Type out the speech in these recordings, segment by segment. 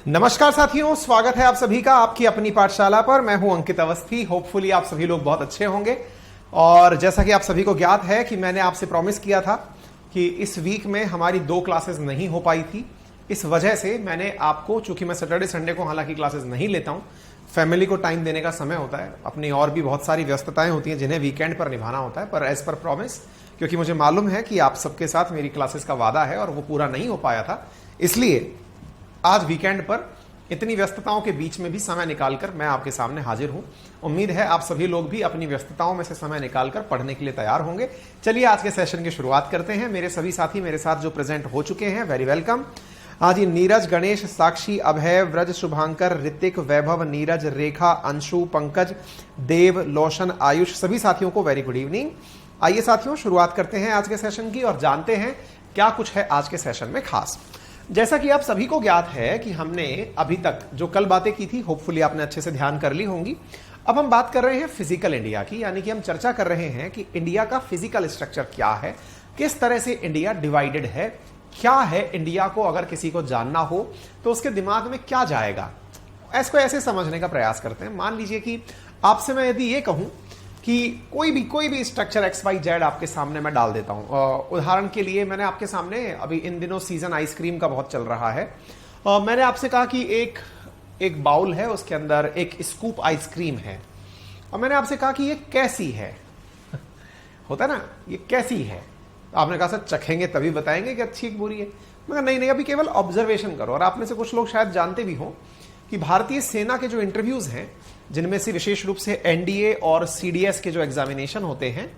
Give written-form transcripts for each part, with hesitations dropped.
नमस्कार साथियों, स्वागत है आप सभी का आपकी अपनी पाठशाला पर। मैं हूं अंकित अवस्थी। होपफुली आप सभी लोग बहुत अच्छे होंगे। और जैसा कि आप सभी को ज्ञात है कि मैंने आपसे प्रॉमिस किया था कि इस वीक में हमारी 2 क्लासेस नहीं हो पाई थी। इस वजह से मैंने आपको, चूंकि मैं सैटरडे संडे को हालांकि क्लासेस नहीं लेता हूं, फैमिली को टाइम देने का समय होता है, अपनी और भी बहुत सारी व्यस्तताएं होती हैं जिन्हें वीकेंड पर निभाना होता है, पर एज पर प्रॉमिस, क्योंकि मुझे मालूम है कि आप सबके साथ मेरी क्लासेस का वादा है और वो पूरा नहीं हो पाया था, इसलिए आज वीकेंड पर इतनी व्यस्तताओं के बीच में भी समय निकालकर मैं आपके सामने हाजिर हूं। उम्मीद है आप सभी लोग भी अपनी व्यस्तताओं में से समय निकालकर पढ़ने के लिए तैयार होंगे। चलिए आज के सेशन की शुरुआत करते हैं। मेरे सभी साथी मेरे साथ जो प्रेजेंट हो चुके हैं, वेरी वेलकम। आज ये नीरज, गणेश, साक्षी, अभय, व्रज, शुभांकर, ऋतिक, वैभव, नीरज, रेखा, अंशु, पंकज, देव, लोशन, आयुष, सभी साथियों को वेरी गुड इवनिंग। आइए साथियों, शुरुआत करते हैं आज के सेशन की और जानते हैं क्या कुछ है आज के सेशन में खास। जैसा कि आप सभी को ज्ञात है कि हमने अभी तक जो कल बातें की थी, होपफुली आपने अच्छे से ध्यान कर ली होंगी। अब हम बात कर रहे हैं फिजिकल इंडिया की, यानी कि हम चर्चा कर रहे हैं कि इंडिया का फिजिकल स्ट्रक्चर क्या है, किस तरह से इंडिया डिवाइडेड है, क्या है इंडिया को अगर किसी को जानना हो तो उसके दिमाग में क्या जाएगा, इसको ऐसे समझने का प्रयास करते हैं। मान लीजिए कि आपसे मैं यदि ये कहूं कि कोई भी स्ट्रक्चर XYZ आपके सामने मैं डाल देता हूं। उदाहरण के लिए मैंने आपके सामने, अभी इन दिनों सीजन आइसक्रीम का बहुत चल रहा है, मैंने आपसे कहा कि एक बाउल है, उसके अंदर एक स्कूप आइसक्रीम है, और मैंने आपसे कहा कि ये कैसी है होता है ना, ये कैसी है। आपने कहा सर चखेंगे तभी बताएंगे कि अच्छी एक बुरी है। मगर नहीं, अभी केवल ऑब्जर्वेशन करो। और आप में से कुछ लोग शायद जानते भी हो कि भारतीय सेना के जो इंटरव्यूज हैं, जिनमें से विशेष रूप से NDA और CDS के जो एग्जामिनेशन होते हैं,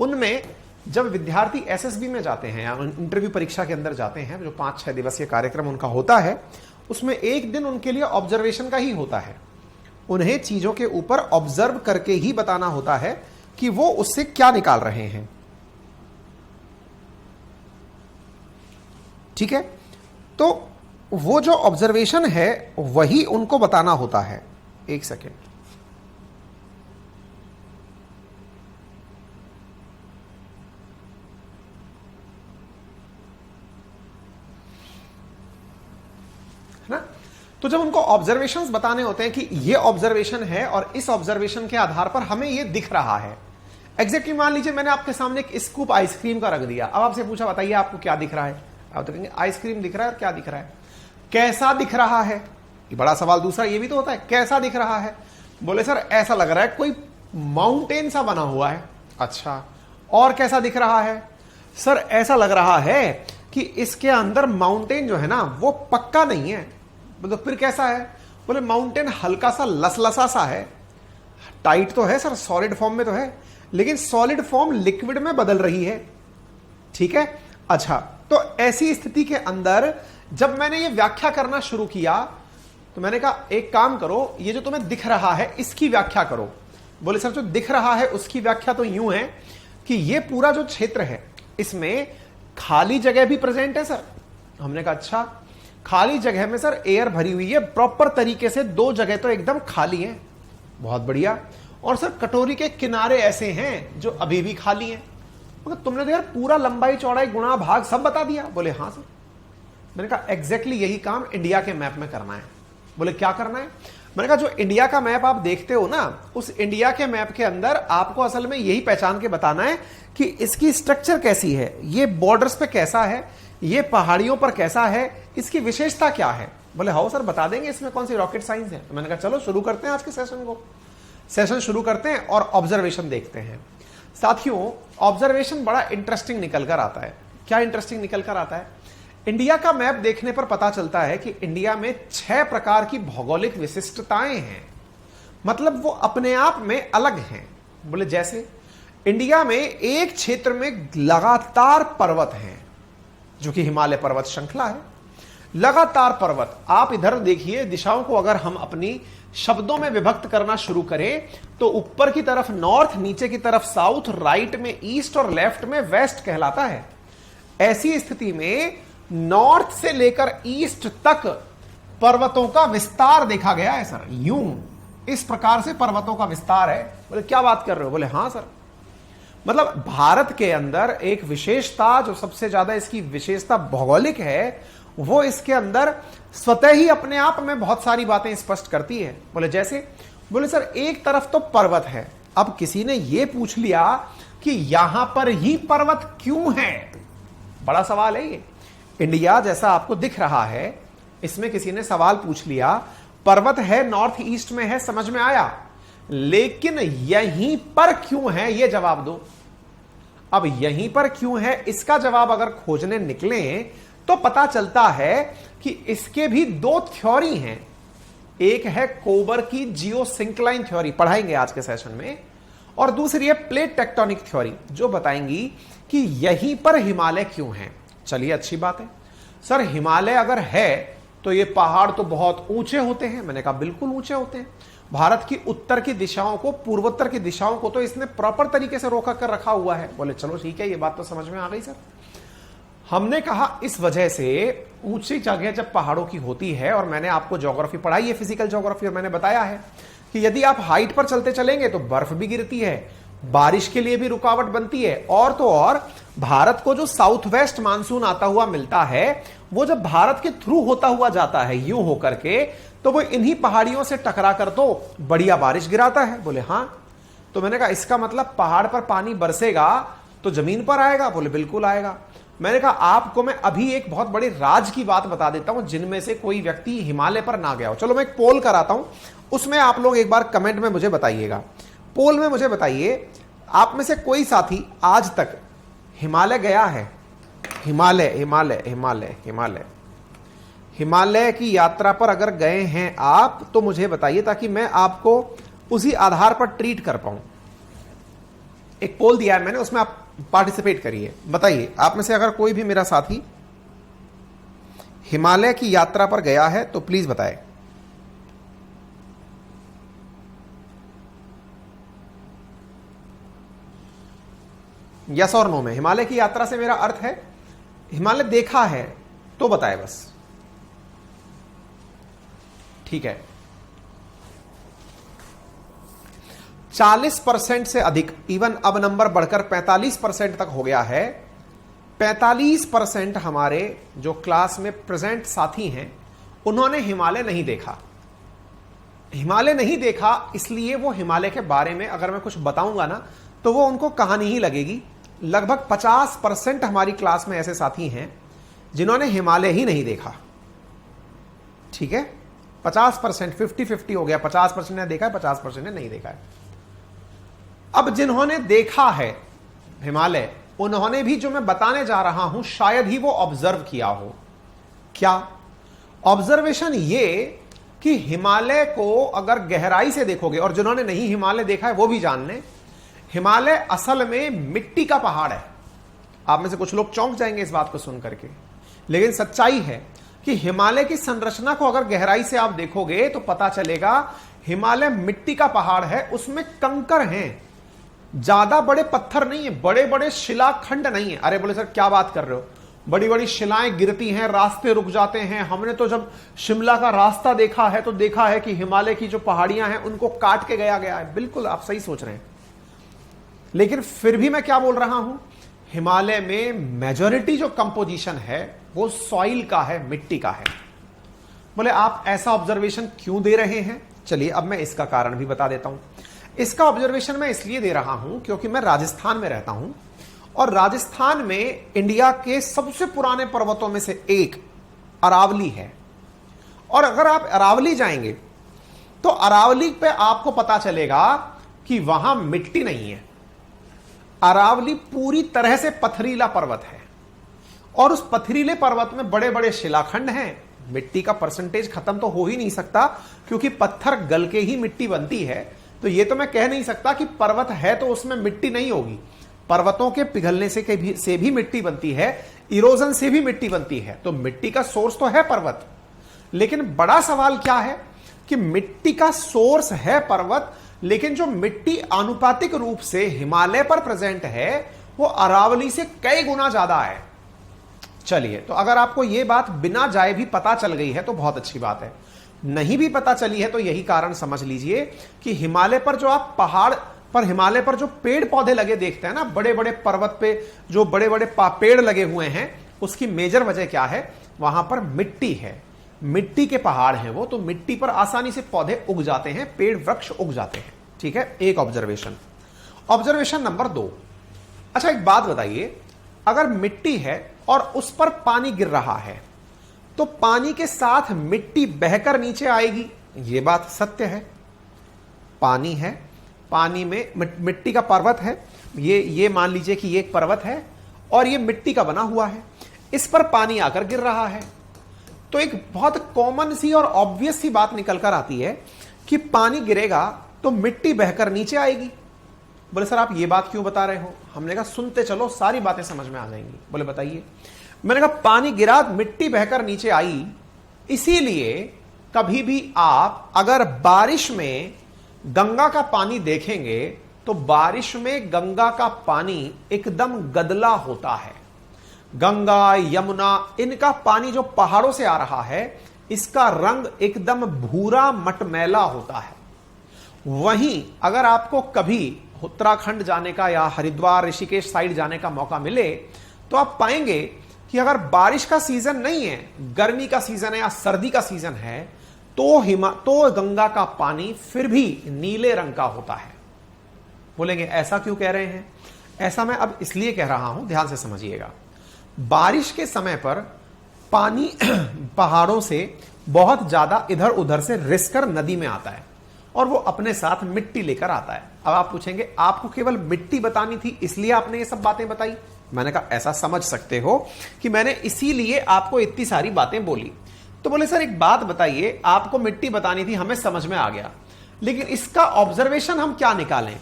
उनमें जब विद्यार्थी SSB में जाते हैं या इंटरव्यू परीक्षा के अंदर जाते हैं, जो 5-6 दिवसीय कार्यक्रम उनका होता है, उसमें एक दिन उनके लिए ऑब्जर्वेशन का ही होता है। उन्हें चीजों के ऊपर ऑब्जर्व करके ही बताना होता है कि वो उससे क्या निकाल रहे हैं। ठीक है, तो वो जो ऑब्जर्वेशन है वही उनको बताना होता है। एक सेकेंड, है ना। तो जब उनको ऑब्जर्वेशंस बताने होते हैं कि ये ऑब्जर्वेशन है और इस ऑब्जर्वेशन के आधार पर हमें ये दिख रहा है। एग्जैक्टली मान लीजिए मैंने आपके सामने एक स्कूप आइसक्रीम का रख दिया। अब आपसे पूछा बताइए आपको क्या दिख रहा है। आप तो कहेंगे आइसक्रीम दिख रहा है। और क्या दिख रहा है, कैसा दिख रहा है, ये बड़ा सवाल। दूसरा ये भी तो होता है, कैसा दिख रहा है। बोले सर ऐसा लग रहा है कोई माउंटेन सा बना हुआ है। अच्छा, और कैसा दिख रहा है? सर ऐसा लग रहा है कि इसके अंदर माउंटेन जो है ना वो पक्का नहीं है। तो फिर कैसा है? बोले माउंटेन हल्का सा लसलसा सा है। टाइट तो है सर, सॉलिड फॉर्म में तो है, लेकिन सॉलिड फॉर्म लिक्विड में बदल रही है। ठीक है, अच्छा, तो ऐसी स्थिति के अंदर जब मैंने ये व्याख्या करना शुरू किया तो मैंने कहा एक काम करो, ये जो तुम्हें दिख रहा है इसकी व्याख्या करो। बोले सर जो दिख रहा है उसकी व्याख्या तो यूं है कि ये पूरा जो क्षेत्र है इसमें खाली जगह भी प्रेजेंट है सर। हमने कहा अच्छा, खाली जगह में सर एयर भरी हुई है प्रॉपर तरीके से, 2 जगह तो एकदम खाली है। बहुत बढ़िया। और सर कटोरी के किनारे ऐसे हैं जो अभी भी खाली हैं। मगर तुमने तो यार पूरा लंबाई चौड़ाई गुणा भाग सब बता दिया। बोले हाँ सर। मैंने कहा एग्जैक्टली यही काम इंडिया के मैप में करना है। बोले क्या करना है? मैंने कहा जो इंडिया का मैप आप देखते हो ना, उस इंडिया के मैप के अंदर आपको असल में यही पहचान के बताना है कि इसकी स्ट्रक्चर कैसी है, ये बॉर्डर्स पे कैसा है, ये पहाड़ियों पर कैसा है, इसकी विशेषता क्या है। बोले हाँ सर बता देंगे, इसमें कौन सी रॉकेट साइंस है। तो मैंने कहा चलो शुरू करते हैं आज के सेशन को। सेशन शुरू करते हैं और ऑब्जर्वेशन देखते हैं। साथियों ऑब्जर्वेशन बड़ा इंटरेस्टिंग निकल कर आता है। क्या इंटरेस्टिंग निकल कर आता है? इंडिया का मैप देखने पर पता चलता है कि इंडिया में 6 प्रकार की भौगोलिक विशिष्टताएं हैं, मतलब वो अपने आप में अलग हैं। बोले जैसे इंडिया में एक क्षेत्र में लगातार पर्वत हैं, जो कि हिमालय पर्वत श्रृंखला है। लगातार पर्वत, आप इधर देखिए, दिशाओं को अगर हम अपनी शब्दों में विभक्त करना शुरू करें तो ऊपर की तरफ नॉर्थ, नीचे की तरफ साउथ, राइट में ईस्ट और लेफ्ट में वेस्ट कहलाता है। ऐसी स्थिति में नॉर्थ से लेकर ईस्ट तक पर्वतों का विस्तार देखा गया है सर। यूं इस प्रकार से पर्वतों का विस्तार है। बोले क्या बात कर रहे हो? बोले हां सर। मतलब भारत के अंदर एक विशेषता, जो सबसे ज्यादा इसकी विशेषता भौगोलिक है, वो इसके अंदर स्वतः ही अपने आप में बहुत सारी बातें स्पष्ट करती है। बोले जैसे, बोले सर एक तरफ तो पर्वत है, अब किसी ने यह पूछ लिया कि यहां पर ही पर्वत क्यों है, बड़ा सवाल है ये। इंडिया जैसा आपको दिख रहा है, इसमें किसी ने सवाल पूछ लिया, पर्वत है नॉर्थ ईस्ट में है, समझ में आया, लेकिन यहीं पर क्यों है ये जवाब दो। अब यहीं पर क्यों है इसका जवाब अगर खोजने निकले तो पता चलता है कि इसके भी दो थ्योरी हैं। एक है कोबर की जियोसिंक्लाइन थ्योरी, पढ़ाएंगे आज के सेशन में, और दूसरी है प्लेट टेक्टोनिक थ्योरी, जो बताएंगी कि यहीं पर हिमालय क्यों है। चलिए अच्छी बात है। सर हिमालय अगर है तो ये पहाड़ तो बहुत ऊंचे होते हैं। मैंने कहा बिल्कुल ऊंचे होते हैं। भारत की उत्तर की दिशाओं को, पूर्वोत्तर की दिशाओं को तो इसने प्रॉपर तरीके से रोका कर रखा हुआ है। बोले चलो ठीक है, ये बात तो समझ में आ गई सर। हमने कहा इस वजह से ऊंची जगह जब पहाड़ों की होती है, और मैंने आपको ज्योग्राफी पढ़ाई है, फिजिकल ज्योग्राफी, और मैंने बताया है कि यदि आप हाइट पर चलते चलेंगे तो बर्फ भी गिरती है, बारिश के लिए भी रुकावट बनती है, और तो और भारत को जो साउथ वेस्ट मानसून आता हुआ मिलता है, वो जब भारत के थ्रू होता हुआ जाता है यूं होकर के, तो वो इन्हीं पहाड़ियों से टकरा कर तो बढ़िया बारिश गिराता है। बोले हां। तो मैंने कहा इसका मतलब पहाड़ पर पानी बरसेगा तो जमीन पर आएगा। बोले बिल्कुल आएगा। मैंने कहा आपको मैं अभी एक बहुत बड़ी राज की बात बता देता हूं, जिनमें से कोई व्यक्ति हिमालय पर ना गया हो। चलो मैं एक पोल कराता हूं, उसमें आप लोग एक बार कमेंट में मुझे बताइएगा। पोल में मुझे बताइए, आप में से कोई साथी आज तक हिमालय गया है? हिमालय हिमालय हिमालय हिमालय हिमालय की यात्रा पर अगर गए हैं आप तो मुझे बताइए, ताकि मैं आपको उसी आधार पर ट्रीट कर पाऊं। एक पोल दिया है मैंने, उसमें आप पार्टिसिपेट करिए। बताइए आप में से अगर कोई भी मेरा साथी हिमालय की यात्रा पर गया है तो प्लीज बताए। यस और नो में। हिमालय की यात्रा से मेरा अर्थ है हिमालय देखा है तो बताए बस। ठीक है, 40% से अधिक, इवन अब नंबर बढ़कर 45% तक हो गया है। 45% हमारे जो क्लास में प्रेजेंट साथी हैं उन्होंने हिमालय नहीं देखा। हिमालय नहीं देखा इसलिए वो हिमालय के बारे में अगर मैं कुछ बताऊंगा ना तो वो उनको कहानी ही लगेगी। लगभग 50% हमारी क्लास में ऐसे साथी हैं जिन्होंने हिमालय ही नहीं देखा। ठीक है, 50%, 50-50 हो गया। 50% ने देखा है, 50% ने नहीं देखा है। अब जिन्होंने देखा है हिमालय, उन्होंने भी जो मैं बताने जा रहा हूं शायद ही वो ऑब्जर्व किया हो। क्या ऑब्जर्वेशन? ये कि हिमालय को अगर गहराई से देखोगे, और जिन्होंने नहीं हिमालय देखा है वो भी जान लें, हिमालय असल में मिट्टी का पहाड़ है। आप में से कुछ लोग चौंक जाएंगे इस बात को सुन करके, लेकिन सच्चाई है कि हिमालय की संरचना को अगर गहराई से आप देखोगे तो पता चलेगा हिमालय मिट्टी का पहाड़ है। उसमें कंकर हैं, ज्यादा बड़े पत्थर नहीं है, बड़े बड़े शिलाखंड नहीं है। अरे बोले सर क्या बात कर रहे हो, बड़ी बड़ी शिलाएं गिरती हैं, रास्ते रुक जाते हैं। हमने तो जब शिमला का रास्ता देखा है तो देखा है कि हिमालय की जो पहाड़ियां हैं उनको काट के गया है। बिल्कुल आप सही सोच रहे हैं, लेकिन फिर भी मैं क्या बोल रहा हूं, हिमालय में मेजॉरिटी जो कंपोजिशन है वो सॉइल का है, मिट्टी का है। बोले आप ऐसा ऑब्जर्वेशन क्यों दे रहे हैं? चलिए अब मैं इसका कारण भी बता देता हूं। इसका ऑब्जर्वेशन मैं इसलिए दे रहा हूं क्योंकि मैं राजस्थान में रहता हूं, और राजस्थान में इंडिया के सबसे पुराने पर्वतों में से एक अरावली है। और अगर आप अरावली जाएंगे तो अरावली पे आपको पता चलेगा कि वहां मिट्टी नहीं है। अरावली पूरी तरह से पथरीला पर्वत है, और उस पथरीले पर्वत में बड़े बड़े शिलाखंड हैं। मिट्टी का परसेंटेज खत्म तो हो ही नहीं सकता, क्योंकि पत्थर गल के ही मिट्टी बनती है। तो ये तो मैं कह नहीं सकता कि पर्वत है तो उसमें मिट्टी नहीं होगी। पर्वतों के पिघलने से भी मिट्टी बनती है, इरोजन से भी मिट्टी बनती है। तो मिट्टी का सोर्स तो है पर्वत, लेकिन बड़ा सवाल क्या है कि मिट्टी का सोर्स है पर्वत, लेकिन जो मिट्टी आनुपातिक रूप से हिमालय पर प्रेजेंट है वो अरावली से कई गुना ज्यादा है। चलिए, तो अगर आपको यह बात बिना जाए भी पता चल गई है तो बहुत अच्छी बात है। नहीं भी पता चली है तो यही कारण समझ लीजिए कि हिमालय पर जो आप पहाड़ पर हिमालय पर जो पेड़ पौधे लगे देखते हैं ना, बड़े बड़े पर्वत पे जो बड़े बड़े पेड़ लगे हुए हैं, उसकी मेजर वजह क्या है? वहां पर मिट्टी है, मिट्टी के पहाड़ हैं वो, तो मिट्टी पर आसानी से पौधे उग जाते हैं, पेड़ वृक्ष उग जाते हैं। ठीक है, एक ऑब्जर्वेशन। ऑब्जर्वेशन नंबर 2, अच्छा एक बात बताइए, अगर मिट्टी है और उस पर पानी गिर रहा है तो पानी के साथ मिट्टी बहकर नीचे आएगी, यह बात सत्य है। पानी है, पानी में मिट्टी का पर्वत है, ये मान लीजिए कि ये एक पर्वत है और ये मिट्टी का बना हुआ है, इस पर पानी आकर गिर रहा है, तो एक बहुत कॉमन सी और ऑब्वियस सी बात निकल कर आती है कि पानी गिरेगा तो मिट्टी बहकर नीचे आएगी। बोले सर आप ये बात क्यों बता रहे हो? हमने कहा सुनते चलो, सारी बातें समझ में आ जाएंगी। बोले बताइए। मैंने कहा पानी गिरा, मिट्टी बहकर नीचे आई, इसीलिए कभी भी आप अगर बारिश में गंगा का पानी देखेंगे तो बारिश में गंगा का पानी एकदम गदला होता है। गंगा, यमुना, इनका पानी जो पहाड़ों से आ रहा है, इसका रंग एकदम भूरा मटमैला होता है। वहीं अगर आपको कभी उत्तराखंड जाने का या हरिद्वार ऋषिकेश साइड जाने का मौका मिले तो आप पाएंगे कि अगर बारिश का सीजन नहीं है, गर्मी का सीजन है या सर्दी का सीजन है, तो गंगा का पानी फिर भी नीले रंग का होता है। बोलेंगे ऐसा क्यों कह रहे हैं? ऐसा मैं अब इसलिए कह रहा हूं, ध्यान से समझिएगा। बारिश के समय पर पानी पहाड़ों से बहुत ज्यादा इधर उधर से रिसकर नदी में आता है और वो अपने साथ मिट्टी लेकर आता है। अब आप पूछेंगे आपको केवल मिट्टी बतानी थी इसलिए आपने ये सब बातें बताई? मैंने कहा ऐसा समझ सकते हो कि मैंने इसीलिए आपको इतनी सारी बातें बोली। तो बोले सर एक बात बताइए, आपको मिट्टी बतानी थी, हमें समझ में आ गया, लेकिन इसका ऑब्जर्वेशन हम क्या निकालें?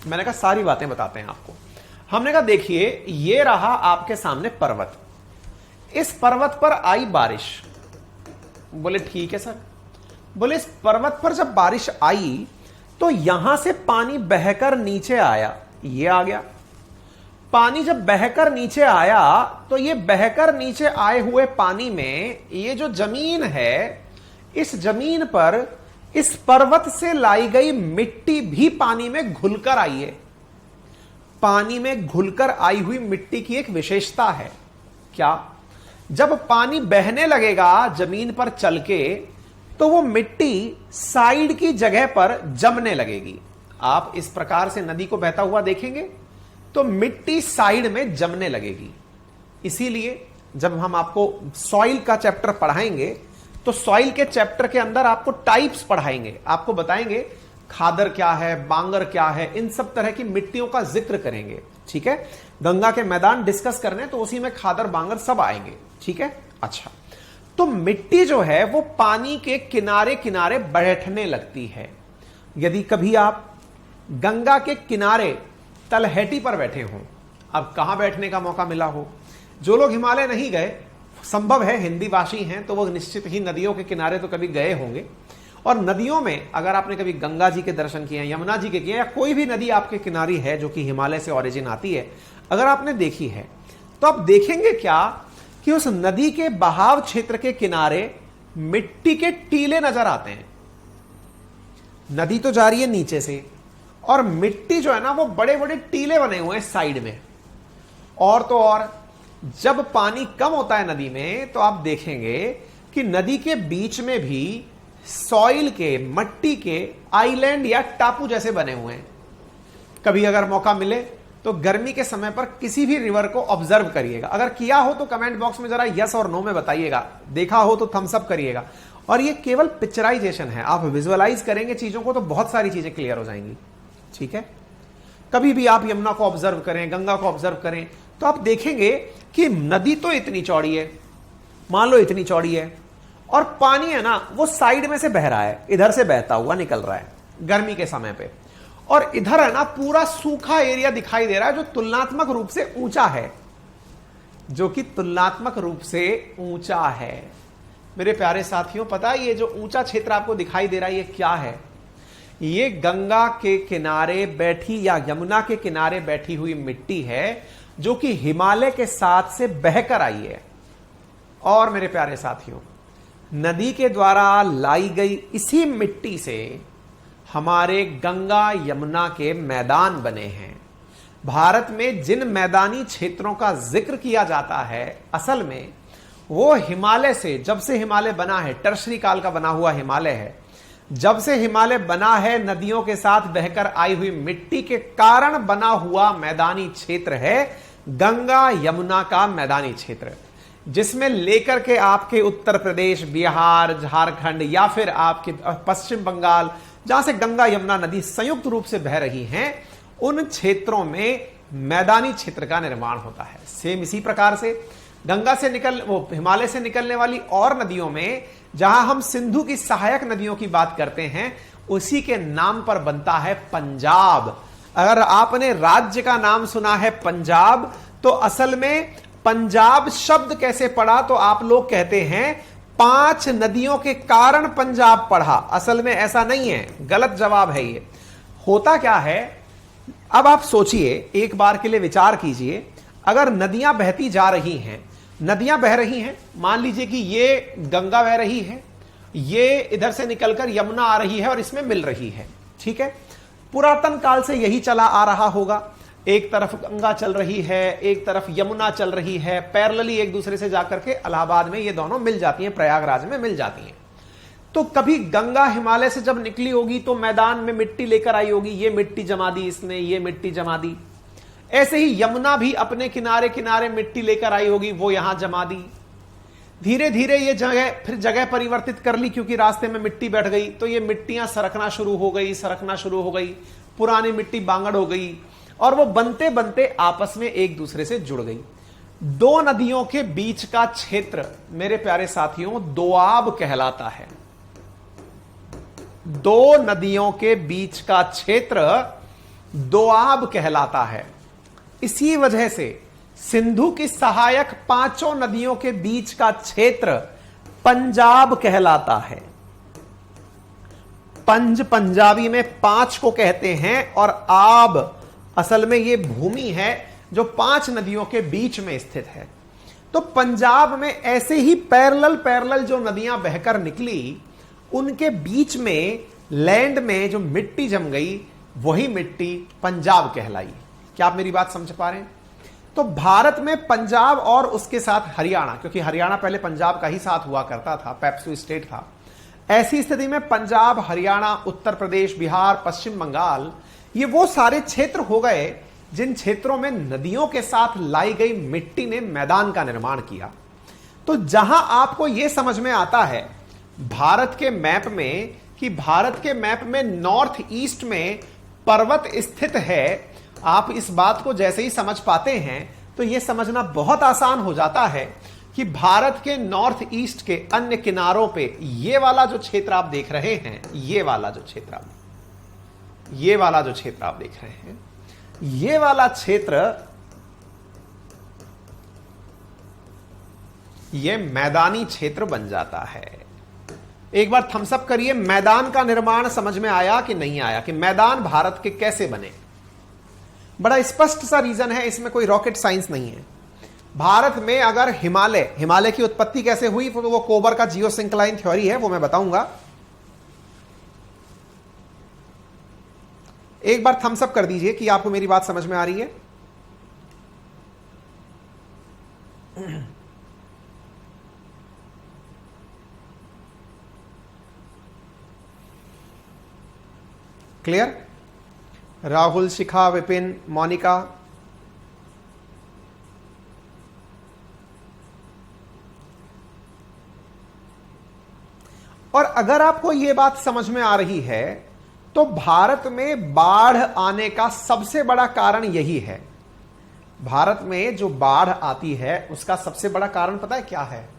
मैंने कहा सारी बातें बताते हैं आपको। हमने कहा देखिए ये रहा आपके सामने पर्वत, इस पर्वत पर आई बारिश। बोले ठीक है सर। बोले इस पर्वत पर जब बारिश आई तो यहां से पानी बहकर नीचे आया, ये आ गया। पानी जब बहकर नीचे आया तो ये बहकर नीचे आए हुए पानी में ये जो जमीन है, इस जमीन पर इस पर्वत से लाई गई मिट्टी भी पानी में घुलकर आई है। पानी में घुलकर आई हुई मिट्टी की एक विशेषता है क्या? जब पानी बहने लगेगा जमीन पर चल के तो वो मिट्टी साइड की जगह पर जमने लगेगी। आप इस प्रकार से नदी को बहता हुआ देखेंगे तो मिट्टी साइड में जमने लगेगी। इसीलिए जब हम आपको सॉइल का चैप्टर पढ़ाएंगे तो सॉइल के चैप्टर के अंदर आपको टाइप्स पढ़ाएंगे, आपको बताएंगे खादर क्या है, बांगर क्या है, इन सब तरह की मिट्टियों का जिक्र करेंगे। ठीक है, गंगा के मैदान डिस्कस करने तो उसी में खादर बांगर सब आएंगे। ठीक है, अच्छा तो मिट्टी जो है वो पानी के किनारे किनारे बैठने लगती है। यदि कभी आप गंगा के किनारे तलहटी पर बैठे हों, अब कहां बैठने का मौका मिला हो, जो लोग हिमालय नहीं गए, संभव है हिंदी भाषी हैं तो वो निश्चित ही नदियों के किनारे तो कभी गए होंगे, और नदियों में अगर आपने कभी गंगा जी के दर्शन किए हैं, यमुना जी के किए, या कोई भी नदी आपके किनारे है जो कि हिमालय से ओरिजिन आती है, अगर आपने देखी है तो आप देखेंगे क्या कि उस नदी के बहाव क्षेत्र के किनारे मिट्टी के टीले नजर आते हैं। नदी तो जा रही है नीचे से और मिट्टी जो है ना वो बड़े बड़े टीले बने हुए हैं साइड में। और तो और जब पानी कम होता है नदी में तो आप देखेंगे कि नदी के बीच में भी सॉइल के, मट्टी के आइलैंड या टापू जैसे बने हुए हैं। कभी अगर मौका मिले तो गर्मी के समय पर किसी भी रिवर को ऑब्जर्व करिएगा। अगर किया हो तो कमेंट बॉक्स में जरा यस और नो में बताइएगा, देखा हो तो थम्स अप करिएगा। और ये केवल पिक्चराइजेशन है, आप विजुअलाइज करेंगे चीजों को तो बहुत सारी चीजें क्लियर हो जाएंगी। ठीक है, कभी भी आप यमुना को ऑब्जर्व करें, गंगा को ऑब्जर्व करें तो आप देखेंगे कि नदी तो इतनी चौड़ी है, मान लो इतनी चौड़ी है, और पानी है ना वो साइड में से बह रहा है, इधर से बहता हुआ निकल रहा है गर्मी के समय पे, और इधर है ना पूरा सूखा एरिया दिखाई दे रहा है जो तुलनात्मक रूप से ऊंचा है, जो कि तुलनात्मक रूप से ऊंचा है। मेरे प्यारे साथियों, पता है ये जो ऊंचा क्षेत्र आपको दिखाई दे रहा है ये क्या है? ये गंगा के किनारे बैठी या यमुना के किनारे बैठी हुई मिट्टी है जो कि हिमालय के साथ से बहकर आई है। और मेरे प्यारे साथियों, नदी के द्वारा लाई गई इसी मिट्टी से हमारे गंगा यमुना के मैदान बने हैं। भारत में जिन मैदानी क्षेत्रों का जिक्र किया जाता है, असल में वो हिमालय से, जब से हिमालय बना है, टर्शरी काल का बना हुआ हिमालय है, जब से हिमालय बना है, नदियों के साथ बहकर आई हुई मिट्टी के कारण बना हुआ मैदानी क्षेत्र है गंगा यमुना का मैदानी क्षेत्र, जिसमें लेकर के आपके उत्तर प्रदेश, बिहार, झारखंड या फिर आपके पश्चिम बंगाल, जहां से गंगा यमुना नदी संयुक्त रूप से बह रही हैं, उन क्षेत्रों में मैदानी क्षेत्र का निर्माण होता है। सेम इसी प्रकार से गंगा से हिमालय से निकलने वाली और नदियों में, जहां हम सिंधु की सहायक नदियों की बात करते हैं, उसी के नाम पर बनता है पंजाब। अगर आपने राज्य का नाम सुना है पंजाब, तो असल में पंजाब शब्द कैसे पड़ा, तो आप लोग कहते हैं 5 नदियों के कारण पंजाब पढ़ा। असल में ऐसा नहीं है, गलत जवाब है ये। होता क्या है, अब आप सोचिए, एक बार के लिए विचार कीजिए, अगर नदियां बहती जा रही हैं, नदियां बह रही हैं, मान लीजिए कि ये गंगा बह रही है, ये इधर से निकलकर यमुना आ रही है और इसमें मिल रही है, ठीक है। पुरातन काल से यही चला आ रहा होगा, एक तरफ गंगा चल रही है, एक तरफ यमुना चल रही है, पैरेलली एक दूसरे से जाकर के इलाहाबाद में ये दोनों मिल जाती हैं, प्रयागराज में मिल जाती हैं। तो कभी गंगा हिमालय से जब निकली होगी तो मैदान में मिट्टी लेकर आई होगी, ये मिट्टी जमा दी इसने, ये मिट्टी जमा दी। ऐसे ही यमुना भी अपने किनारे किनारे मिट्टी लेकर आई होगी, वो यहां जमा दी। धीरे धीरे ये फिर जगह परिवर्तित कर ली, क्योंकि रास्ते में मिट्टी बैठ गई, तो ये मिट्टियां सरकना शुरू हो गई, पुरानी मिट्टी बांगड़ हो गई, और वो बनते बनते आपस में एक दूसरे से जुड़ गई। 2 नदियों के बीच का क्षेत्र मेरे प्यारे साथियों दोआब कहलाता है। 2 नदियों के बीच का क्षेत्र दोआब कहलाता है। इसी वजह से सिंधु की सहायक 5 नदियों के बीच का क्षेत्र पंजाब कहलाता है। पंजाबी में 5 को कहते हैं, और आब असल में ये भूमि है जो 5 नदियों के बीच में स्थित है। तो पंजाब में ऐसे ही पैरेलल जो नदियां बहकर निकली, उनके बीच में लैंड में जो मिट्टी जम गई, वही मिट्टी पंजाब कहलाई। क्या आप मेरी बात समझ पा रहे हैं? तो भारत में पंजाब और उसके साथ हरियाणा, क्योंकि हरियाणा पहले पंजाब का ही साथ हुआ करता था, पेप्सू स्टेट था, ऐसी स्थिति में पंजाब, हरियाणा, उत्तर प्रदेश, बिहार, पश्चिम बंगाल, ये वो सारे क्षेत्र हो गए जिन क्षेत्रों में नदियों के साथ लाई गई मिट्टी ने मैदान का निर्माण किया। तो जहां आपको यह समझ में आता है भारत के मैप में कि भारत के मैप में नॉर्थ ईस्ट में पर्वत स्थित है, आप इस बात को जैसे ही समझ पाते हैं तो यह समझना बहुत आसान हो जाता है कि भारत के नॉर्थ ईस्ट के अन्य किनारों पे ये वाला जो क्षेत्र आप देख रहे हैं, ये वाला जो क्षेत्र आप देख रहे हैं, ये वाला क्षेत्र ये मैदानी क्षेत्र बन जाता है। एक बार थम्स अप करिए, मैदान का निर्माण समझ में आया कि नहीं आया, कि मैदान भारत के कैसे बने। बड़ा स्पष्ट सा रीजन है, इसमें कोई रॉकेट साइंस नहीं है। भारत में अगर हिमालय की उत्पत्ति कैसे हुई, तो वो कोबर का जियोसिंक्लाइन थ्योरी है, वो मैं बताऊंगा। एक बार थम्स अप कर दीजिए कि आपको मेरी बात समझ में आ रही है। क्लियर? राहुल, शिखा, विपिन, मोनिका, और अगर आपको यह बात समझ में आ रही है तो भारत में बाढ़ आने का सबसे बड़ा कारण यही है। भारत में जो बाढ़ आती है उसका सबसे बड़ा कारण पता है क्या है?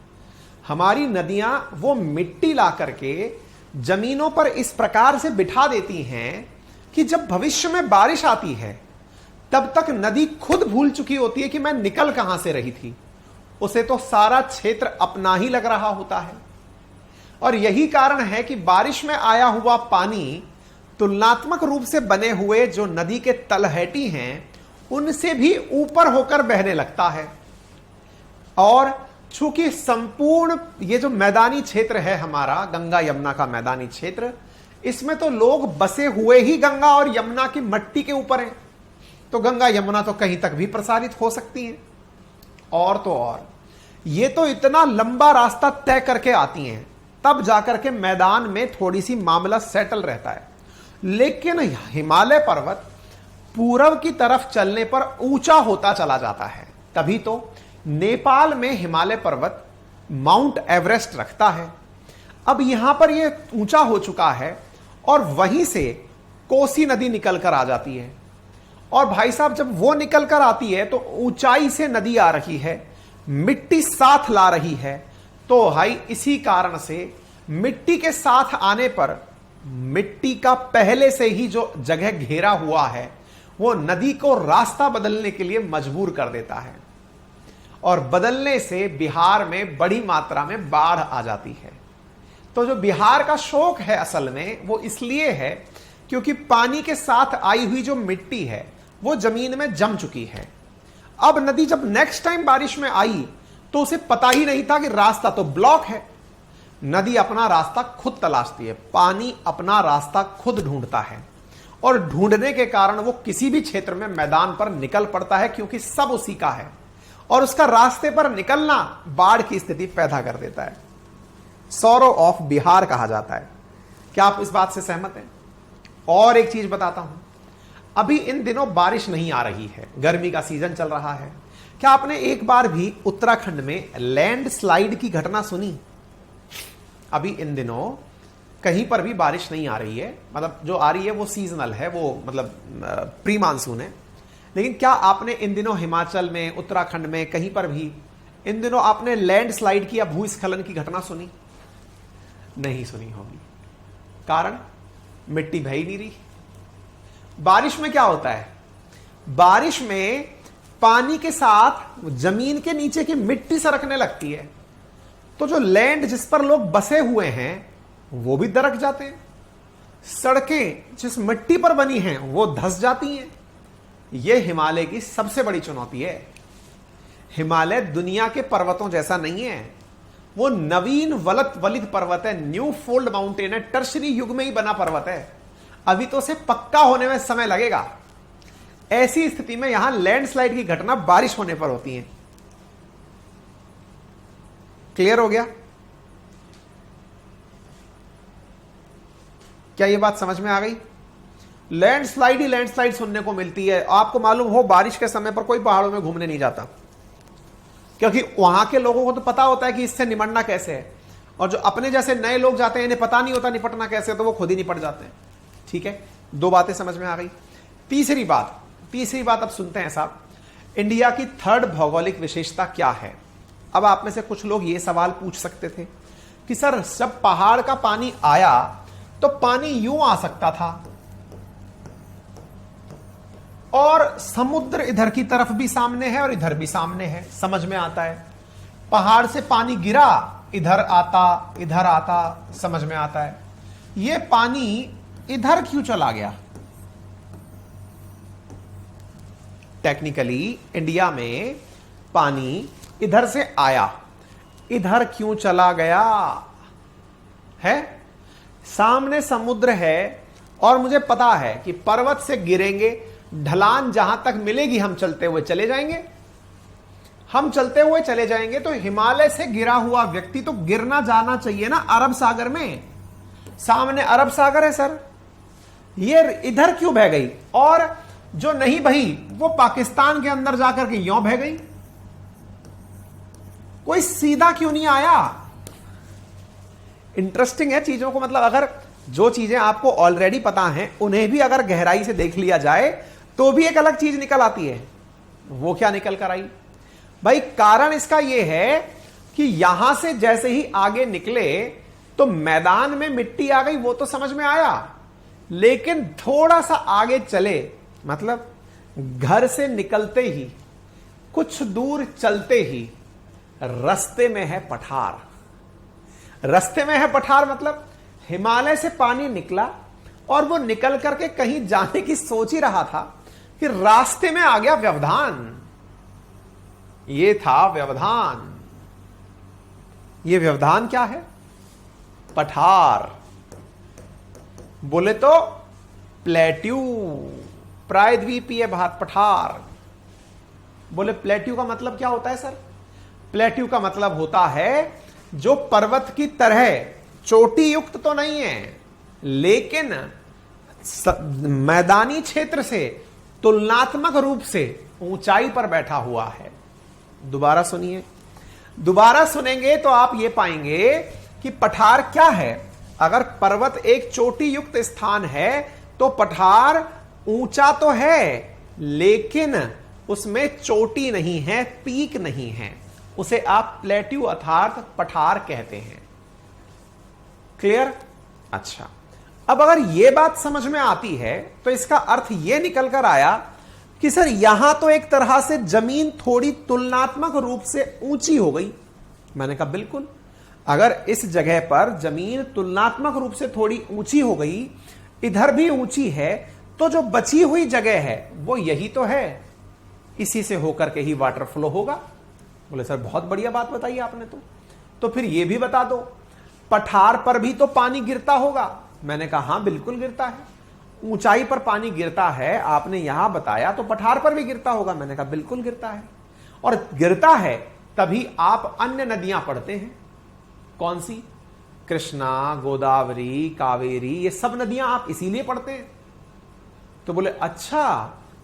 हमारी नदियां वो मिट्टी ला करके जमीनों पर इस प्रकार से बिठा देती हैं कि जब भविष्य में बारिश आती है तब तक नदी खुद भूल चुकी होती है कि मैं निकल कहां से रही थी। उसे तो सारा क्षेत्र अपना ही लग रहा होता है। और यही कारण है कि बारिश में आया हुआ पानी तुलनात्मक रूप से बने हुए जो नदी के तलहटी हैं उनसे भी ऊपर होकर बहने लगता है। और चूंकि संपूर्ण ये जो मैदानी क्षेत्र है हमारा, गंगा यमुना का मैदानी क्षेत्र, इसमें तो लोग बसे हुए ही गंगा और यमुना की मट्टी के ऊपर हैं, तो गंगा यमुना तो कहीं तक भी प्रसारित हो सकती हैं। और तो और ये तो इतना लंबा रास्ता तय करके आती हैं, तब जाकर के मैदान में थोड़ी सी मामला सेटल रहता है। लेकिन हिमालय पर्वत पूरब की तरफ चलने पर ऊंचा होता चला जाता है, तभी तो नेपाल में हिमालय पर्वत माउंट एवरेस्ट रखता है। अब यहां पर यह ऊंचा हो चुका है और वहीं से कोसी नदी निकल कर आ जाती है। और भाई साहब, जब वो निकल कर आती है तो ऊंचाई से नदी आ रही है, मिट्टी साथ ला रही है, तो भाई इसी कारण से मिट्टी के साथ आने पर मिट्टी का पहले से ही जो जगह घेरा हुआ है वो नदी को रास्ता बदलने के लिए मजबूर कर देता है, और बदलने से बिहार में बड़ी मात्रा में बाढ़ आ जाती है। तो जो बिहार का शोक है असल में वो इसलिए है क्योंकि पानी के साथ आई हुई जो मिट्टी है वो जमीन में जम चुकी है। अब नदी जब नेक्स्ट टाइम बारिश में आई तो उसे पता ही नहीं था कि रास्ता तो ब्लॉक है। नदी अपना रास्ता खुद तलाशती है, पानी अपना रास्ता खुद ढूंढता है, और ढूंढने के कारण वो किसी भी क्षेत्र में मैदान पर निकल पड़ता है क्योंकि सब उसी का है, और उसका रास्ते पर निकलना बाढ़ की स्थिति पैदा कर देता है। सौरो ऑफ बिहार कहा जाता है। क्या आप इस बात से सहमत हैं? और एक चीज बताता हूं, अभी इन दिनों बारिश नहीं आ रही है, गर्मी का सीजन चल रहा है। क्या आपने एक बार भी उत्तराखंड में लैंडस्लाइड की घटना सुनी? अभी इन दिनों कहीं पर भी बारिश नहीं आ रही है, मतलब जो आ रही है वो सीजनल है, वो मतलब प्री मानसून है। लेकिन क्या आपने इन दिनों हिमाचल में, उत्तराखंड में, कहीं पर भी इन दिनों आपने लैंडस्लाइड की या भूस्खलन की घटना सुनी? नहीं सुनी होगी। कारण मिट्टी बह ही नहीं रही। बारिश में क्या होता है? बारिश में पानी के साथ जमीन के नीचे की मिट्टी सरकने लगती है, तो जो लैंड जिस पर लोग बसे हुए हैं वो भी दरक जाते हैं, सड़कें जिस मिट्टी पर बनी हैं वो धंस जाती हैं। यह हिमालय की सबसे बड़ी चुनौती है। हिमालय दुनिया के पर्वतों जैसा नहीं है, वो नवीन वलित पर्वत है, न्यू फोल्ड माउंटेन है, टर्शरी युग में ही बना पर्वत है, अभी तो उसे पक्का होने में समय लगेगा। ऐसी स्थिति में यहां लैंडस्लाइड की घटना बारिश होने पर होती है। क्लियर हो गया? क्या यह बात समझ में आ गई? लैंडस्लाइड ही लैंडस्लाइड सुनने को मिलती है। आपको मालूम हो, बारिश के समय पर कोई पहाड़ों में घूमने नहीं जाता, क्योंकि वहां के लोगों को तो पता होता है कि इससे निपटना कैसे है, और जो अपने जैसे नए लोग जाते हैं इन्हें पता नहीं होता निपटना कैसे, तो वो खुद ही निपट जाते हैं। ठीक है, दो बातें समझ में आ गई। तीसरी बात अब सुनते हैं साहब, इंडिया की थर्ड भौगोलिक विशेषता क्या है? अब आप में से कुछ लोग ये सवाल पूछ सकते थे कि सर, जब पहाड़ का पानी आया तो पानी यूं आ सकता था, और समुद्र इधर की तरफ भी सामने है और इधर भी सामने है, समझ में आता है। पहाड़ से पानी गिरा, इधर आता, समझ में आता है। ये पानी इधर क्यों चला गया? टेक्निकली इंडिया में पानी इधर से आया, इधर क्यों चला गया है? सामने समुद्र है और मुझे पता है कि पर्वत से गिरेंगे, ढलान जहां तक मिलेगी हम चलते हुए चले जाएंगे, तो हिमालय से गिरा हुआ व्यक्ति तो गिरना जाना चाहिए ना अरब सागर में। सामने अरब सागर है सर, ये इधर क्यों बह गई? और जो नहीं बही वो पाकिस्तान के अंदर जाकर के यों बह गई। कोई सीधा क्यों नहीं आया? इंटरेस्टिंग है चीजों को, मतलब अगर जो चीजें आपको ऑलरेडी पता हैं उन्हें भी अगर गहराई से देख लिया जाए तो भी एक अलग चीज निकल आती है। वो क्या निकल कर आई भाई? कारण इसका यह है कि यहां से जैसे ही आगे निकले तो मैदान में मिट्टी आ गई, वो तो समझ में आया, लेकिन थोड़ा सा आगे चले, मतलब घर से निकलते ही कुछ दूर चलते ही रास्ते में है पठार। रास्ते में है पठार मतलब हिमालय से पानी निकला और वो निकल करके कहीं जाने की सोच ही रहा था कि रास्ते में आ गया व्यवधान। ये था व्यवधान। ये व्यवधान क्या है? पठार। बोले तो प्लेट्यू, प्रायद्वीपीय भात पठार। बोले प्लेट्यू का मतलब क्या होता है सर? प्लेट्यू का मतलब होता है जो पर्वत की तरह चोटी युक्त तो नहीं है, लेकिन मैदानी क्षेत्र से तुलनात्मक रूप से ऊंचाई पर बैठा हुआ है। दोबारा सुनिए, दोबारा सुनेंगे तो आप ये पाएंगे कि पठार क्या है। अगर पर्वत एक चोटी युक्त स्थान है तो पठार ऊंचा तो है, लेकिन उसमें चोटी नहीं है, पीक नहीं है। उसे आप प्लेट्यू अर्थात पठार कहते हैं। क्लियर? अच्छा, अब अगर यह बात समझ में आती है तो इसका अर्थ यह निकल कर आया कि सर यहां तो एक तरह से जमीन थोड़ी तुलनात्मक रूप से ऊंची हो गई। मैंने कहा बिल्कुल, अगर इस जगह पर जमीन तुलनात्मक रूप से थोड़ी ऊंची हो गई, इधर भी ऊंची है, तो जो बची हुई जगह है वो यही तो है, इसी से होकर के ही वाटर फ्लो होगा। बोले सर बहुत बढ़िया बात बताई आपने। तो फिर ये भी बता दो, पठार पर भी तो पानी गिरता होगा। मैंने कहा हां बिल्कुल गिरता है, ऊंचाई पर पानी गिरता है, आपने यहां बताया, तो पठार पर भी गिरता होगा। मैंने कहा बिल्कुल गिरता है, और गिरता है तभी आप अन्य नदियां पढ़ते हैं। कौन सी? कृष्णा, गोदावरी, कावेरी, ये सब नदियां आप इसीलिए पढ़ते हैं। तो बोले अच्छा,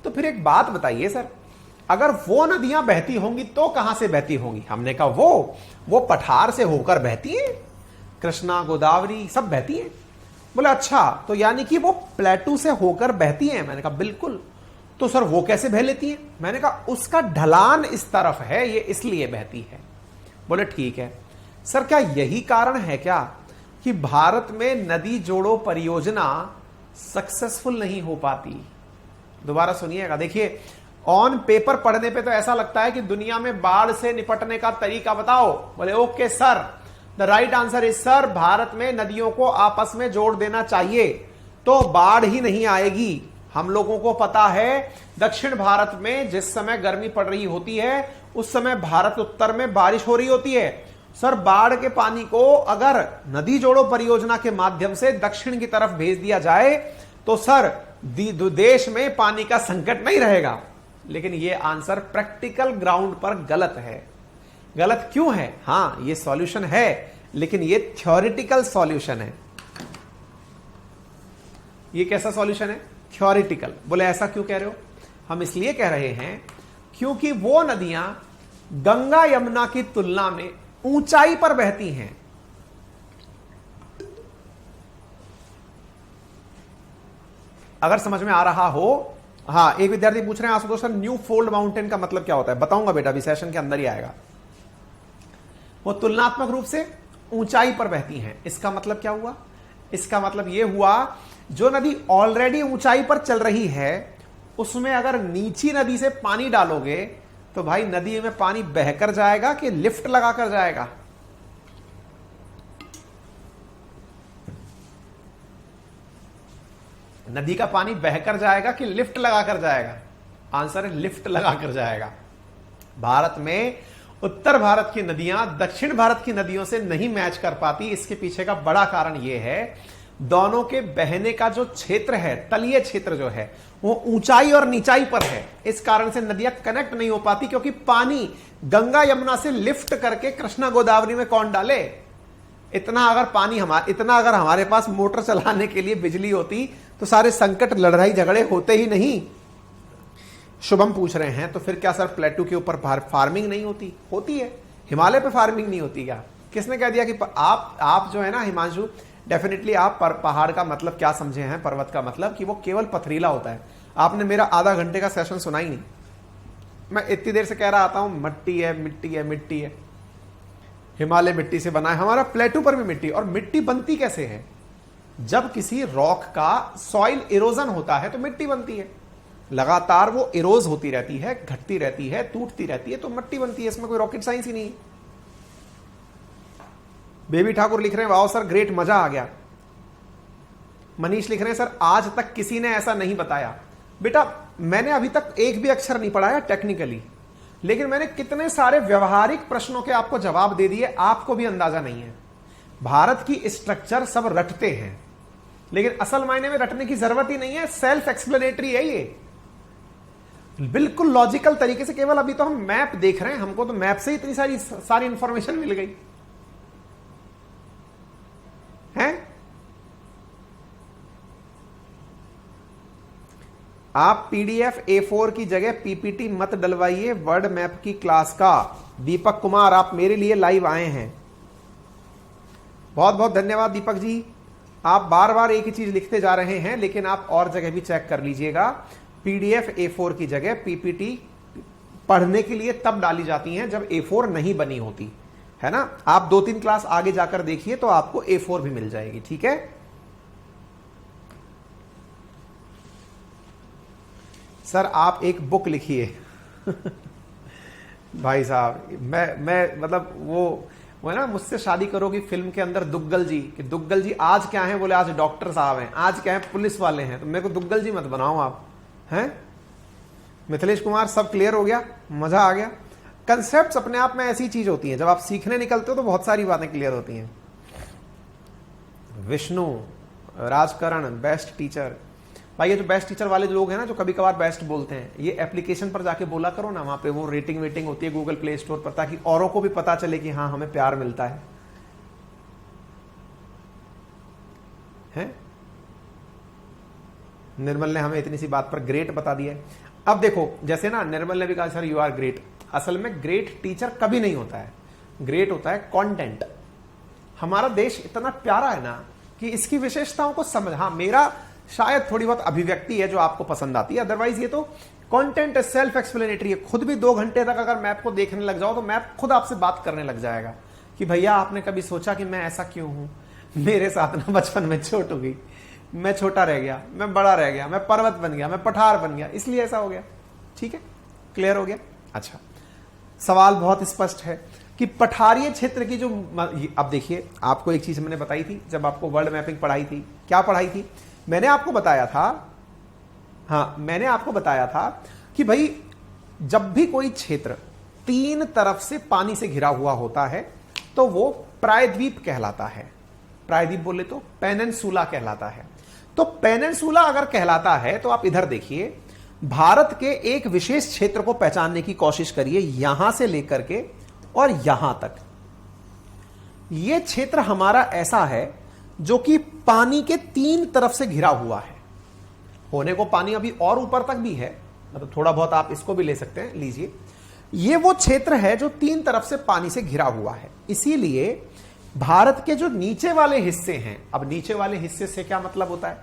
तो फिर एक बात बताइए सर, अगर वो नदियां बहती होंगी तो कहां से बहती होंगी? हमने कहा वो पठार से होकर बहती हैं, कृष्णा, गोदावरी सब बहती हैं। बोले अच्छा, तो यानी कि वो प्लेटू से होकर बहती हैं। मैंने कहा बिल्कुल। तो सर वो कैसे बह लेती हैं? मैंने कहा उसका ढलान इस तरफ है, ये इसलिए बहती है। बोले ठीक है सर, क्या यही कारण है क्या कि भारत में नदी जोड़ो परियोजना सक्सेसफुल नहीं हो पाती? दोबारा सुनिएगा, देखिए ऑन पेपर पढ़ने पे तो ऐसा लगता है कि दुनिया में बाढ़ से निपटने का तरीका बताओ। बोले okay sir, the right answer is sir, Bharat में नदियों को आपस में जोड़ देना चाहिए तो बाढ़ ही नहीं आएगी। हम लोगों को पता है दक्षिण भारत में जिस समय गर्मी पड़ रही होती है उस समय भारत उत्तर में बारिश हो रही होती है। सर बाढ़ के पानी को अगर नदी जोड़ो परियोजना के माध्यम से दक्षिण की तरफ भेज दिया जाए तो सर देश में पानी का संकट नहीं रहेगा। लेकिन यह आंसर प्रैक्टिकल ग्राउंड पर गलत है। गलत क्यों है? हां यह सॉल्यूशन है, लेकिन यह थ्योरेटिकल सॉल्यूशन है। यह कैसा सॉल्यूशन है? थ्योरेटिकल। बोले ऐसा क्यों कह रहे हो? हम इसलिए कह रहे हैं क्योंकि वो नदियां गंगा यमुना की तुलना में ऊंचाई पर बहती हैं। अगर समझ में आ रहा हो। हाँ, एक विद्यार्थी पूछ रहे हैं Ashutosh sir new fold mountain का मतलब क्या होता है? बताऊंगा बेटा, अभी सेशन के अंदर ही आएगा। वो तुलनात्मक रूप से ऊंचाई पर बहती हैं। इसका मतलब क्या हुआ? इसका मतलब यह हुआ जो नदी ऑलरेडी ऊंचाई पर चल रही है उसमें अगर नीची नदी से पानी डालोगे तो भाई नदी में पानी बहकर जाएगा कि लिफ्ट लगाकर जाएगा? नदी का पानी बहकर जाएगा कि लिफ्ट लगाकर जाएगा? आंसर है लिफ्ट लगाकर जाएगा। भारत में उत्तर भारत की नदियां दक्षिण भारत की नदियों से नहीं मैच कर पाती। इसके पीछे का बड़ा कारण यह है दोनों के बहने का जो क्षेत्र है, तलीय क्षेत्र जो है, वो ऊंचाई और नीचाई पर है। इस कारण से नदियां कनेक्ट नहीं हो पाती, क्योंकि पानी गंगा यमुना से लिफ्ट करके कृष्णा गोदावरी में कौन डाले? इतना अगर हमारे पास मोटर चलाने के लिए बिजली होती तो सारे संकट, लड़ाई झगड़े होते ही नहीं। शुभम पूछ रहे हैं तो फिर क्या सर प्लेटू के ऊपर फार्मिंग नहीं होती? होती है। हिमालय पे फार्मिंग नहीं होती क्या? किसने कह दिया कि आप जो है ना हिमांशु, डेफिनेटली आप पहाड़ का मतलब क्या समझे हैं? पर्वत का मतलब कि वो केवल पथरीला होता है। आपने मेरा आधा घंटे का सेशन सुना ही नहीं। मैं इतनी देर से कह रहा आता हूं मिट्टी है, मिट्टी है, मिट्टी है। हिमालय मिट्टी से बना है, हमारा प्लेटू पर भी मिट्टी। और मिट्टी बनती कैसे है? जब किसी रॉक का सॉइल इरोजन होता है तो मिट्टी बनती है। लगातार वो इरोज होती रहती है, घटती रहती है, टूटती रहती है, तो मिट्टी बनती है। इसमें कोई रॉकेट साइंस ही नहीं। बेबी ठाकुर लिख रहे हैं वाओ सर ग्रेट, मजा आ गया। मनीष लिख रहे हैं सर आज तक किसी ने ऐसा नहीं बताया। बेटा मैंने अभी तक एक भी अक्षर नहीं पढ़ाया टेक्निकली, लेकिन मैंने कितने सारे व्यवहारिक प्रश्नों के आपको जवाब दे दिए, आपको भी अंदाजा नहीं है। भारत की स्ट्रक्चर सब रटते हैं। लेकिन असल मायने में रटने की जरूरत ही नहीं है, सेल्फ एक्सप्लेनेटरी है ये, बिल्कुल लॉजिकल तरीके से। केवल अभी तो हम मैप देख रहे हैं, हमको तो मैप से इतनी सारी इंफॉर्मेशन मिल गई है। आप पीडीएफ A4 की जगह पीपीटी मत डलवाइए वर्ड मैप की क्लास का। दीपक कुमार, आप मेरे लिए लाइव आए हैं, बहुत बहुत धन्यवाद दीपक जी। आप बार बार एक ही चीज लिखते जा रहे हैं, लेकिन आप और जगह भी चेक कर लीजिएगा। पीडीएफ A4 की जगह पीपीटी पढ़ने के लिए तब डाली जाती हैं जब A4 नहीं बनी होती है ना। आप 2-3 क्लास आगे जाकर देखिए तो आपको A4 भी मिल जाएगी, ठीक है। सर आप एक बुक लिखिए भाई साहब, मैं मतलब वो है ना, मुझसे शादी करोगी फिल्म के अंदर दुग्गल जी, कि दुग्गल जी आज क्या हैं, बोले आज डॉक्टर साहब हैं, आज क्या है पुलिस वाले हैं, तो मेरे को दुग्गल जी मत बनाओ आप, हैं। मिथिलेश कुमार, सब क्लियर हो गया, मजा आ गया। कंसेप्ट्स अपने आप में ऐसी चीज होती है, जब आप सीखने निकलते हो तो बहुत सारी बातें क्लियर होती हैं। Vishnu, Rajkaran, best teacher. भाई ये जो बेस्ट टीचर वाले लोग हैं ना, जो कभी कभार बेस्ट बोलते हैं, ये एप्लीकेशन पर जाके बोला करो ना, वहां पे वो रेटिंग वेटिंग होती है गूगल प्ले स्टोर पर, ताकि औरों को भी पता चले कि हाँ हमें प्यार मिलता है, हैं? निर्मल ने हमें इतनी सी बात पर ग्रेट बता दिया है। अब देखो, जैसे ना निर्मल ने भी कहा सर यू आर ग्रेट, असल में ग्रेट टीचर कभी नहीं होता है, ग्रेट होता है कंटेंट। हमारा देश इतना प्यारा है ना कि इसकी विशेषताओं को समझ, हाँ मेरा शायद थोड़ी बहुत अभिव्यक्ति है जो आपको पसंद आती है, अदरवाइज ये तो कंटेंट सेल्फ एक्सप्लेनेटरी है। खुद भी 2 घंटे तक अगर मैप को देखने लग जाओ तो मैप खुद आपसे बात करने लग जाएगा कि भैया आपने कभी सोचा कि मैं ऐसा क्यों हूं, मेरे साथ ना बचपन में चोट हो गई, मैं छोटा रह गया, मैं बड़ा रह गया, मैं पर्वत बन गया, मैं पठार बन गया, इसलिए ऐसा हो गया। ठीक है, क्लियर हो गया। अच्छा, सवाल बहुत स्पष्ट है कि पठारीय क्षेत्र की जो, अब देखिए आपको एक चीज मैंने बताई थी जब आपको वर्ल्ड मैपिंग पढ़ाई थी, क्या पढ़ाई थी, मैंने आपको बताया था, हाँ मैंने आपको बताया था कि भाई जब भी कोई क्षेत्र 3 तरफ से पानी से घिरा हुआ होता है तो वो प्रायद्वीप कहलाता है। प्रायद्वीप बोले तो पेनिनसुला कहलाता है। तो पेनिनसुला अगर कहलाता है तो आप इधर देखिए, भारत के एक विशेष क्षेत्र को पहचानने की कोशिश करिए, यहां से लेकर के और यहां तक। यह क्षेत्र हमारा ऐसा है जो कि पानी के 3 तरफ से घिरा हुआ है। होने को पानी अभी और ऊपर तक भी है, मतलब थोड़ा बहुत आप इसको भी ले सकते हैं, लीजिए। ये वो क्षेत्र है जो 3 तरफ से पानी से घिरा हुआ है। इसीलिए भारत के जो नीचे वाले हिस्से हैं, अब नीचे वाले हिस्से से क्या मतलब होता है,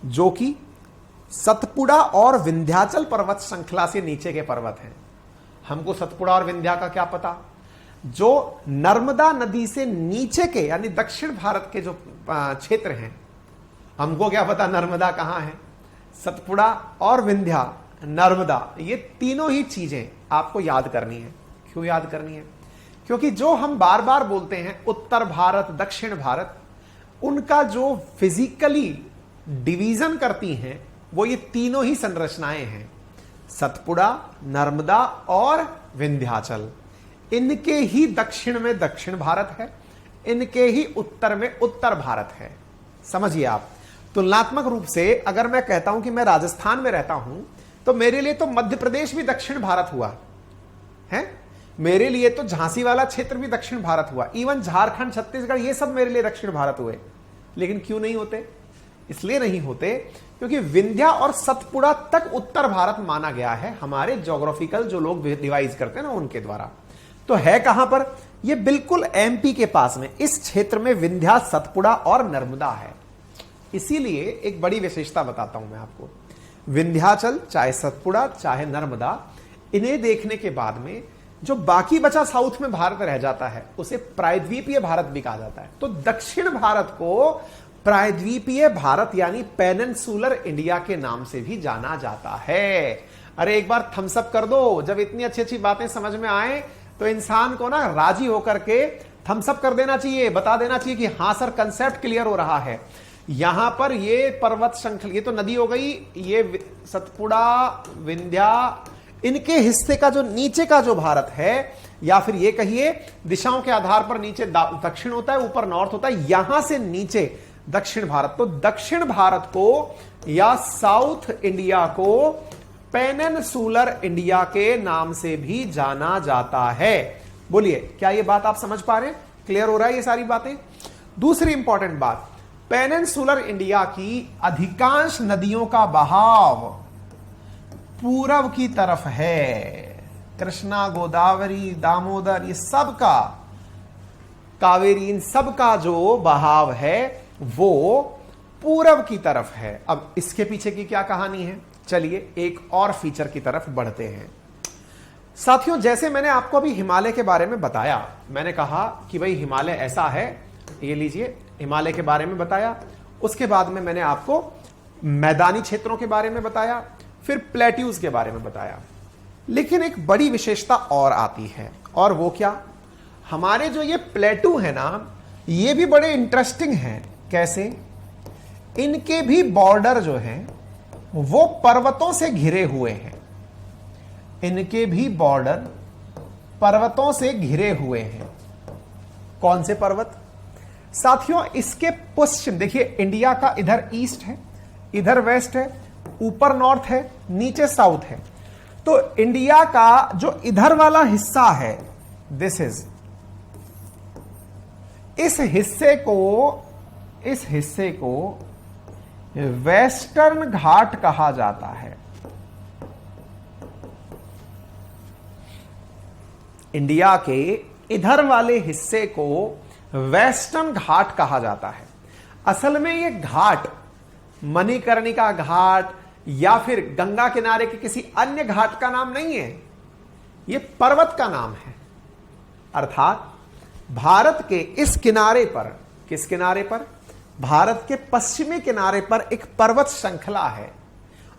जो कि सतपुड़ा और विंध्याचल पर्वत श्रृंखला से नीचे के पर्वत हैं। हमको सतपुड़ा और विंध्या का क्या पता, जो नर्मदा नदी से नीचे के यानी दक्षिण भारत के जो क्षेत्र हैं, हमको क्या पता नर्मदा कहां है। सतपुड़ा और विंध्या, नर्मदा, ये तीनों ही चीजें आपको याद करनी है। क्यों याद करनी है? क्योंकि जो हम बार बार बोलते हैं उत्तर भारत, दक्षिण भारत, उनका जो फिजिकली डिवीजन करती हैं वो ये तीनों ही संरचनाएं हैं, सतपुड़ा, नर्मदा और विंध्याचल। इनके ही दक्षिण में दक्षिण भारत है, इनके ही उत्तर में उत्तर भारत है। समझिए आप, तुलनात्मक रूप से अगर मैं कहता हूं कि मैं राजस्थान में रहता हूं तो मेरे लिए तो मध्य प्रदेश भी दक्षिण भारत हुआ है, मेरे लिए तो झांसी वाला क्षेत्र भी दक्षिण भारत हुआ, इवन झारखंड, छत्तीसगढ़, ये सब मेरे लिए दक्षिण भारत हुए। लेकिन क्यों नहीं होते? इसलिए नहीं होते क्योंकि विंध्या और सतपुड़ा तक उत्तर भारत माना गया है हमारे ज्योग्राफिकल जो लोग डिवाइज करते हैं ना उनके द्वारा। तो है कहां पर? ये बिल्कुल एमपी के पास में, इस क्षेत्र में विंध्या, सतपुड़ा और नर्मदा है। इसीलिए एक बड़ी विशेषता बताता हूं मैं आपको, विंध्याचल चाहे सतपुड़ा चाहे नर्मदा, इन्हें देखने के बाद में जो बाकी बचा साउथ में भारत रह जाता है उसे प्रायद्वीपीय भारत भी कहा जाता है। तो दक्षिण भारत को प्रायद्वीपीय भारत यानी पेनिनसुलर इंडिया के नाम से भी जाना जाता है। अरे एक बार थम्स अप कर दो, जब इतनी अच्छी अच्छी बातें समझ में आए तो इंसान को ना राजी होकर के थम्स अप कर देना चाहिए, बता देना चाहिए कि हां सर कंसेप्ट क्लियर हो रहा है। यहां पर ये पर्वत श्रृंखला, ये तो नदी हो गई, ये सतपुड़ा, विंध्या, इनके हिस्से का जो नीचे का जो भारत है, या फिर ये कहिए दिशाओं के आधार पर नीचे दक्षिण होता है, ऊपर नॉर्थ होता है, यहां से नीचे दक्षिण भारत। तो दक्षिण भारत को या साउथ इंडिया को पेनिनसुलर इंडिया के नाम से भी जाना जाता है। बोलिए, क्या ये बात आप समझ पा रहे हैं? क्लियर हो रहा है ये सारी बातें? दूसरी इंपॉर्टेंट बात, पेनिनसुलर इंडिया की अधिकांश नदियों का बहाव पूरब की तरफ है। कृष्णा, गोदावरी, दामोदर, ये सब का, कावेरी, इन सब का जो बहाव है वो पूरब की तरफ है। अब इसके पीछे की क्या कहानी है, चलिए एक और फीचर की तरफ बढ़ते हैं। साथियों, जैसे मैंने आपको अभी हिमालय के बारे में बताया, मैंने कहा कि भाई हिमालय ऐसा है, ये लीजिए हिमालय के बारे में बताया। उसके बाद में मैंने आपको मैदानी क्षेत्रों के बारे में बताया, फिर प्लेट्यूज के बारे में बताया। लेकिन एक बड़ी विशेषता और आती है, और वो क्या, हमारे जो ये प्लेटू है ना, ये भी बड़े इंटरेस्टिंग हैं। कैसे? इनके भी बॉर्डर जो हैं वो पर्वतों से घिरे हुए हैं। इनके भी बॉर्डर पर्वतों से घिरे हुए हैं। कौन से पर्वत? साथियों, इसके पश्चिम देखिए, इंडिया का इधर ईस्ट है, इधर वेस्ट है, ऊपर नॉर्थ है, नीचे साउथ है। तो इंडिया का जो इधर वाला हिस्सा है, दिस इज, इस हिस्से को वेस्टर्न घाट कहा जाता है। इंडिया के इधर वाले हिस्से को वेस्टर्न घाट कहा जाता है। असल में ये घाट मणिकर्णिका घाट या फिर गंगा किनारे के किसी अन्य घाट का नाम नहीं है, ये पर्वत का नाम है। अर्थात भारत के इस किनारे पर, किस किनारे पर? भारत के पश्चिमी किनारे पर एक पर्वत श्रृंखला है,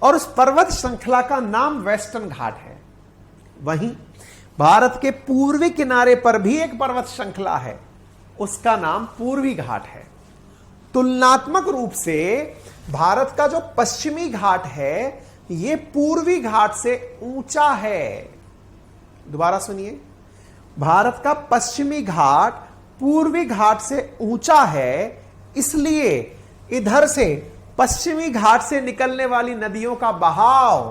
और उस पर्वत श्रृंखला का नाम वेस्टर्न घाट है। वहीं भारत के पूर्वी किनारे पर भी एक पर्वत श्रृंखला है, उसका नाम पूर्वी घाट है। तुलनात्मक रूप से भारत का जो पश्चिमी घाट है, यह पूर्वी घाट से ऊंचा है। दोबारा सुनिए, भारत का पश्चिमी घाट पूर्वी घाट से ऊंचा है, इसलिए इधर से पश्चिमी घाट से निकलने वाली नदियों का बहाव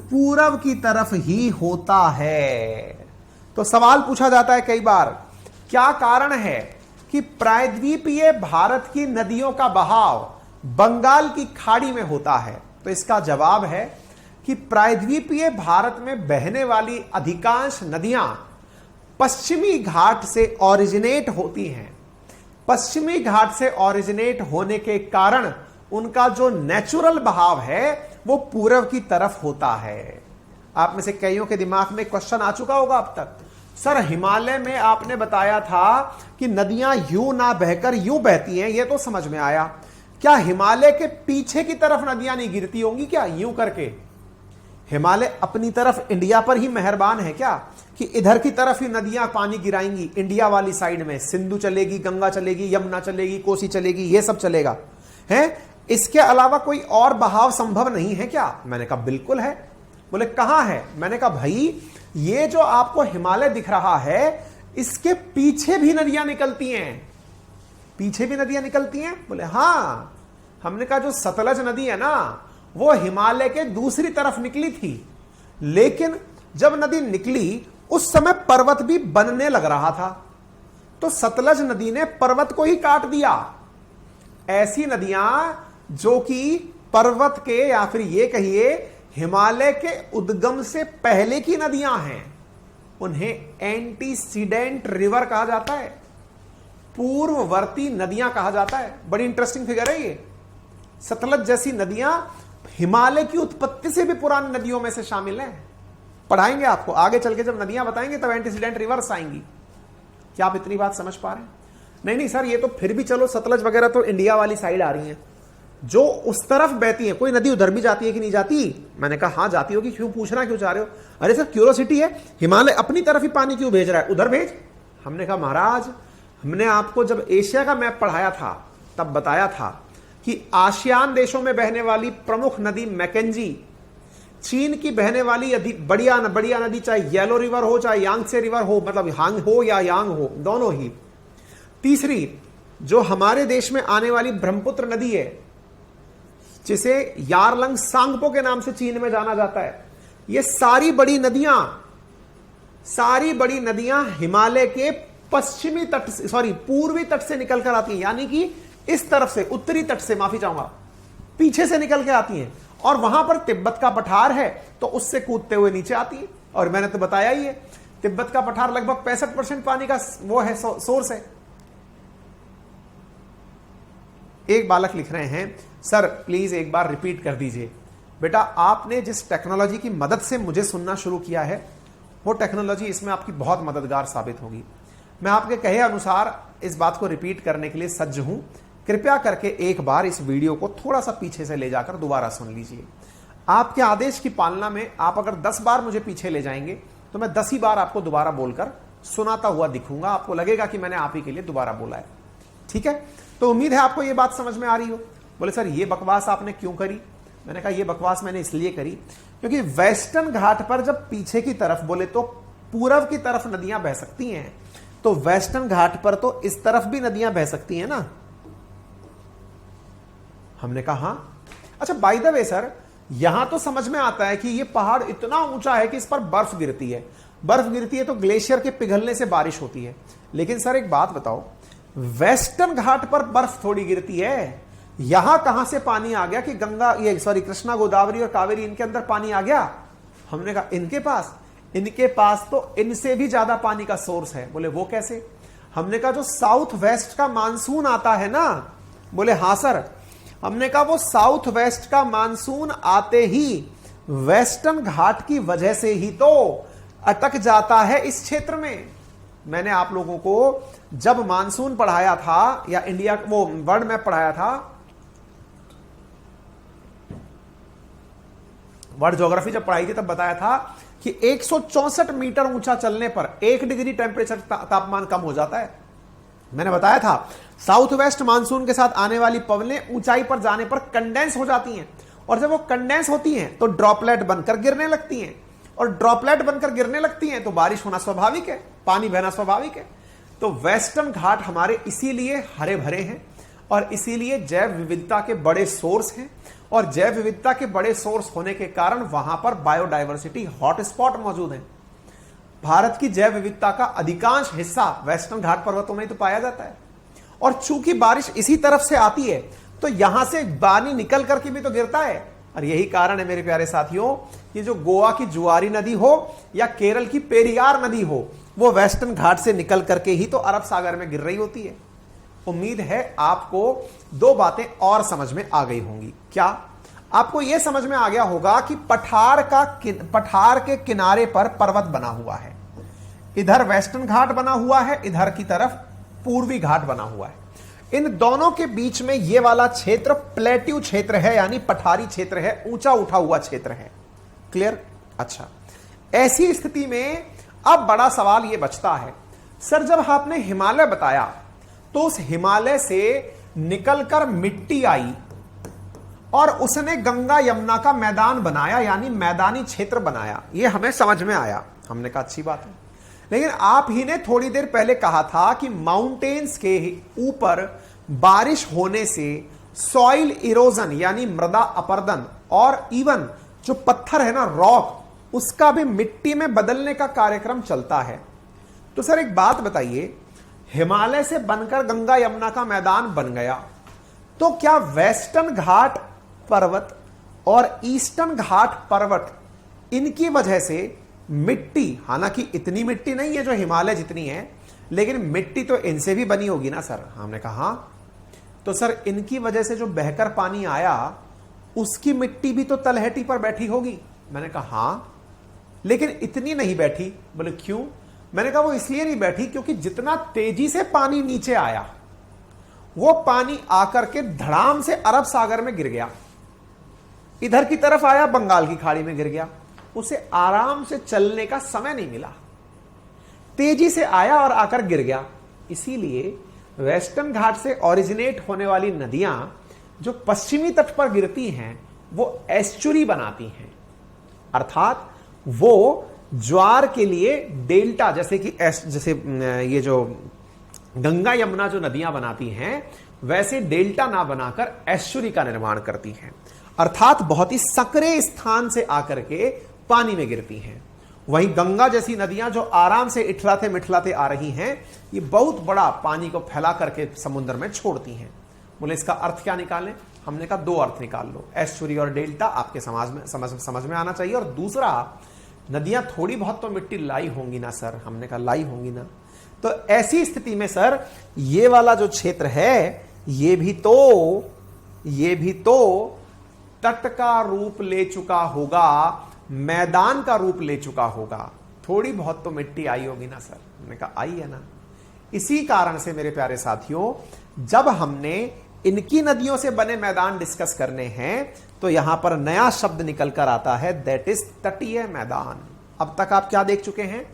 पूरब की तरफ ही होता है। तो सवाल पूछा जाता है कई बार, क्या कारण है कि प्रायद्वीपीय भारत की नदियों का बहाव बंगाल की खाड़ी में होता है? तो इसका जवाब है कि प्रायद्वीपीय भारत में बहने वाली अधिकांश नदियां पश्चिमी घाट से ओरिजिनेट होती हैं। पश्चिमी घाट से ओरिजिनेट होने के कारण उनका जो नेचुरल बहाव है वो पूरब की तरफ होता है। आप में से कईयों के दिमाग में क्वेश्चन आ चुका होगा अब तक, सर हिमालय में आपने बताया था कि नदियां यूं ना बहकर यूं बहती हैं, ये तो समझ में आया। क्या हिमालय के पीछे की तरफ नदियां नहीं गिरती होंगी क्या यूं करके? हिमालय अपनी तरफ इंडिया पर ही मेहरबान है क्या कि इधर की तरफ ही नदियां पानी गिराएंगी? इंडिया वाली साइड में सिंधु चलेगी, गंगा चलेगी, यमुना चलेगी, कोसी चलेगी, ये सब चलेगा है। इसके अलावा कोई और बहाव संभव नहीं है क्या? मैंने कहा बिल्कुल है। बोले कहां है? मैंने कहा भाई ये जो आपको हिमालय दिख रहा है, इसके पीछे भी नदियां निकलती हैं। पीछे भी नदियां निकलती हैं? बोले हां। हमने कहा जो सतलज नदी है ना, वो हिमालय के दूसरी तरफ निकली थी, लेकिन जब नदी निकली उस समय पर्वत भी बनने लग रहा था, तो सतलज नदी ने पर्वत को ही काट दिया। ऐसी नदियां जो कि पर्वत के या फिर ये कहिए हिमालय के उद्गम से पहले की नदियां हैं, उन्हें एंटीसीडेंट रिवर कहा जाता है, पूर्ववर्ती नदियां कहा जाता है। बड़ी इंटरेस्टिंग फिगर है ये। सतलज जैसी नदियां हिमालय की उत्पत्ति से भी पुरानी नदियों में से शामिल हैं। पढ़ाएंगे आपको आगे चल के, जब नदियां बताएंगे तब एंटीसीडेंट रिवर्स आएंगी। क्या आप इतनी बात समझ पा रहे हैं? नहीं सर, ये तो फिर भी चलो सतलज वगैरह तो इंडिया वाली साइड आ रही हैं, जो उस तरफ बहती है। कोई नदी उधर भी जाती है कि नहीं जाती? मैंने कहा हाँ जाती होगी। क्यों पूछना क्यों चाह रहे हो? अरे सर क्यूरियोसिटी है, हिमालय अपनी तरफ ही पानी क्यों भेज रहा है, उधर भेज। हमने कहा महाराज, हमने आपको जब एशिया का मैप पढ़ाया था तब बताया था कि आसियान देशों में बहने वाली प्रमुख नदी मैकेंजी, चीन की बहने वाली बढ़िया नदी, चाहे येलो रिवर हो चाहे यांगसे रिवर हो, मतलब हांग हो या यांग हो, दोनों ही। तीसरी जो हमारे देश में आने वाली ब्रह्मपुत्र नदी है, जिसे यारलंग सांगपो के नाम से चीन में जाना जाता है, ये सारी बड़ी नदियां हिमालय के पश्चिमी तट से, सॉरी पूर्वी तट से निकल कर आती हैं, यानी कि इस तरफ से, उत्तरी तट से, माफी चाहूंगा, पीछे से निकल के आती हैं, और वहां पर तिब्बत का पठार है तो उससे कूदते हुए नीचे आती है। और मैंने तो बताया ही है, तिब्बत का पठार लगभग 65% पानी का वो है, सोर्स है। एक बालक लिख रहे हैं, सर प्लीज एक बार रिपीट कर दीजिए। बेटा, आपने जिस टेक्नोलॉजी की मदद से मुझे सुनना शुरू किया है, वो टेक्नोलॉजी इसमें आपकी बहुत मददगार साबित होगी। मैं आपके कहे अनुसार इस बात को रिपीट करने के लिए सज्ज हूं। कृपया करके एक बार इस वीडियो को थोड़ा सा पीछे से ले जाकर दोबारा सुन लीजिए। आपके आदेश की पालना में आप अगर 10 बार मुझे पीछे ले जाएंगे तो मैं 10 ही बार आपको दोबारा बोलकर सुनाता हुआ दिखूंगा। आपको लगेगा कि मैंने आप ही के लिए दोबारा बोला है। ठीक है, तो उम्मीद है आपको यह बात समझ में आ रही हो। बोले सर ये बकवास आपने क्यों करी? मैंने कहा यह बकवास मैंने इसलिए करी क्योंकि वेस्टर्न घाट पर जब पीछे की तरफ, बोले तो पूर्व की तरफ नदियां बह सकती हैं, तो वेस्टर्न घाट पर तो इस तरफ भी नदियां बह सकती हैं ना। हमने कहा हाँ। अच्छा, बाय द वे सर, यहां तो समझ में आता है कि यह पहाड़ इतना ऊंचा है कि इस पर बर्फ गिरती है। बर्फ गिरती है तो ग्लेशियर के पिघलने से बारिश होती है। लेकिन सर एक बात बताओ, वेस्टर्न घाट पर बर्फ थोड़ी गिरती है। यहां कहां से पानी आ गया कि गंगा, ये सॉरी कृष्णा, गोदावरी और कावेरी, इनके अंदर पानी आ गया? हमने कहा इनके पास तो इनसे भी ज्यादा पानी का सोर्स है। बोले वो कैसे? हमने कहा जो साउथ वेस्ट का मानसून आता है ना। बोले हाँ सर। हमने कहा वो साउथ वेस्ट का मानसून आते ही वेस्टर्न घाट की वजह से ही तो अटक जाता है इस क्षेत्र में। मैंने आप लोगों को जब मानसून पढ़ाया था, या इंडिया वो वर्ल्ड मैप पढ़ाया था, वर्ल्ड ज्योग्राफी जब पढ़ाई थी, तब बताया था कि 164 मीटर ऊंचा चलने पर 1 डिग्री टेंपरेचर तापमान कम हो जाता है। मैंने बताया था साउथ वेस्ट मानसून के साथ आने वाली पवनें ऊंचाई पर जाने पर कंडेंस हो जाती हैं, और जब वो कंडेंस होती हैं तो ड्रॉपलेट बनकर गिरने लगती हैं, और ड्रॉपलेट बनकर गिरने लगती हैं तो बारिश होना स्वाभाविक है, पानी बहना स्वाभाविक है। तो वेस्टर्न घाट हमारे इसीलिए हरे भरे हैं, और इसीलिए जैव विविधता के बड़े सोर्स हैं, और जैव विविधता के बड़े सोर्स होने के कारण वहां पर बायोडायवर्सिटी हॉटस्पॉट मौजूद है। भारत की जैव विविधता का अधिकांश हिस्सा वेस्टर्न घाट पर्वतों में ही तो पाया जाता है, और चूंकि बारिश इसी तरफ से आती है तो यहां से पानी निकल करके भी तो गिरता है। और यही कारण है मेरे प्यारे साथियों, कि जो गोवा की जुआरी नदी हो या केरल की पेरियार नदी हो, वो वेस्टर्न घाट से निकल करके ही तो अरब सागर में गिर रही होती है। उम्मीद है आपको 2 बातें और समझ में आ गई होंगी। क्या आपको यह समझ में आ गया होगा कि पठार के किनारे पर पर्वत बना हुआ है, इधर वेस्टर्न घाट बना हुआ है, इधर की तरफ पूर्वी घाट बना हुआ है। इन दोनों के बीच में यह वाला क्षेत्र प्लेट्यू क्षेत्र है, यानी पठारी क्षेत्र है, ऊंचा उठा हुआ क्षेत्र है। क्लियर? अच्छा, ऐसी स्थिति में अब बड़ा सवाल यह बचता है, सर जब आपने हिमालय बताया तो उस हिमालय से निकलकर मिट्टी आई और उसने गंगा यमुना का मैदान बनाया, यानी मैदानी क्षेत्र बनाया। यह हमें समझ में आया। हमने कहा अच्छी बात है, लेकिन आप ही ने थोड़ी देर पहले कहा था कि माउंटेन्स के ऊपर बारिश होने से सॉइल इरोजन यानी मृदा अपरदन, और इवन जो पत्थर है ना, रॉक, उसका भी मिट्टी में बदलने का कार्यक्रम चलता है। तो सर एक बात बताइए, हिमालय से बनकर गंगा यमुना का मैदान बन गया, तो क्या वेस्टर्न घाट पर्वत और ईस्टर्न घाट पर्वत, इनकी वजह से मिट्टी, हालांकि इतनी मिट्टी नहीं है जो हिमालय जितनी है, लेकिन मिट्टी तो इनसे भी बनी होगी ना सर? हमने कहा तो सर इनकी वजह से जो बहकर पानी आया उसकी मिट्टी भी तो तलहटी पर बैठी होगी। मैंने कहा हां, लेकिन इतनी नहीं बैठी। बोले क्यों? मैंने कहा वो इसलिए नहीं बैठी क्योंकि जितना तेजी से पानी नीचे आया, वो पानी आकर के धड़ाम से अरब सागर में गिर गया, इधर की तरफ आया, बंगाल की खाड़ी में गिर गया, उसे आराम से चलने का समय नहीं मिला, तेजी से आया और आकर गिर गया। इसीलिए वेस्टर्न घाट से ओरिजिनेट होने वाली नदियां जो पश्चिमी तट पर गिरती हैं वो एस्चुरी बनाती हैं, अर्थात वो ज्वार के लिए डेल्टा, जैसे कि जैसे ये जो गंगा यमुना जो नदियां बनाती हैं वैसे डेल्टा ना बनाकर एस्चुरी का निर्माण करती हैं, अर्थात बहुत ही सकरे स्थान से आकर के पानी में गिरती हैं। वहीं गंगा जैसी नदियां जो आराम से इठलाते मिठलाते आ रही हैं, ये बहुत बड़ा पानी को फैला करके समुद्र में छोड़ती हैं। बोले इसका अर्थ क्या निकालें? हमने कहा दो अर्थ निकाल लो, एस्चुरी और डेल्टा आपके समझ में आना चाहिए। और दूसरा, नदियां थोड़ी बहुत तो मिट्टी लाई होंगी ना सर? हमने कहा लाई होंगी ना। तो ऐसी स्थिति में सर ये वाला जो क्षेत्र है ये भी तो तट का रूप ले चुका होगा, मैदान का रूप ले चुका होगा। थोड़ी बहुत तो मिट्टी आई होगी ना सर? हमने कहा आई है ना। इसी कारण से मेरे प्यारे साथियों, जब हमने इनकी नदियों से बने मैदान डिस्कस करने हैं तो यहां पर नया शब्द निकल कर आता है, दैट इज तटीय मैदान। अब तक आप क्या देख चुके हैं?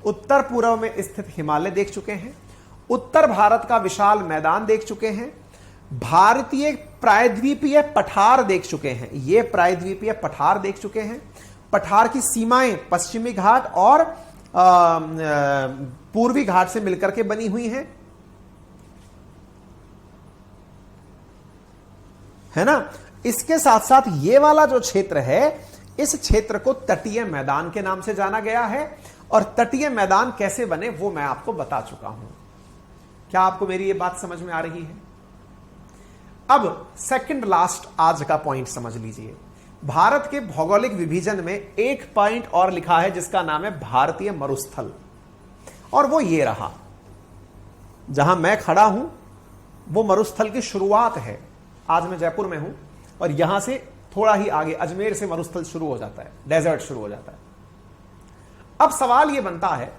उत्तर पूर्व में स्थित हिमालय देख चुके हैं, उत्तर भारत का विशाल मैदान देख चुके हैं, भारतीय प्रायद्वीपीय पठार देख चुके हैं। ये प्रायद्वीपीय पठार देख चुके हैं। पठार की सीमाएं पश्चिमी घाट और पूर्वी घाट से मिलकर के बनी हुई हैं, है ना। इसके साथ साथ ये वाला जो क्षेत्र है, इस क्षेत्र को तटीय मैदान के नाम से जाना गया है। और तटीय मैदान कैसे बने वो मैं आपको बता चुका हूं। क्या आपको मेरी ये बात समझ में आ रही है? अब सेकंड लास्ट आज का पॉइंट समझ लीजिए। भारत के भौगोलिक विभाजन में एक पॉइंट और लिखा है जिसका नाम है भारतीय मरुस्थल, और वो ये रहा। जहां मैं खड़ा हूं वो मरुस्थल की शुरुआत है। आज मैं जयपुर में हूं और यहां से थोड़ा ही आगे अजमेर से मरुस्थल शुरू हो जाता है, डेजर्ट शुरू हो जाता है। अब सवाल यह बनता है,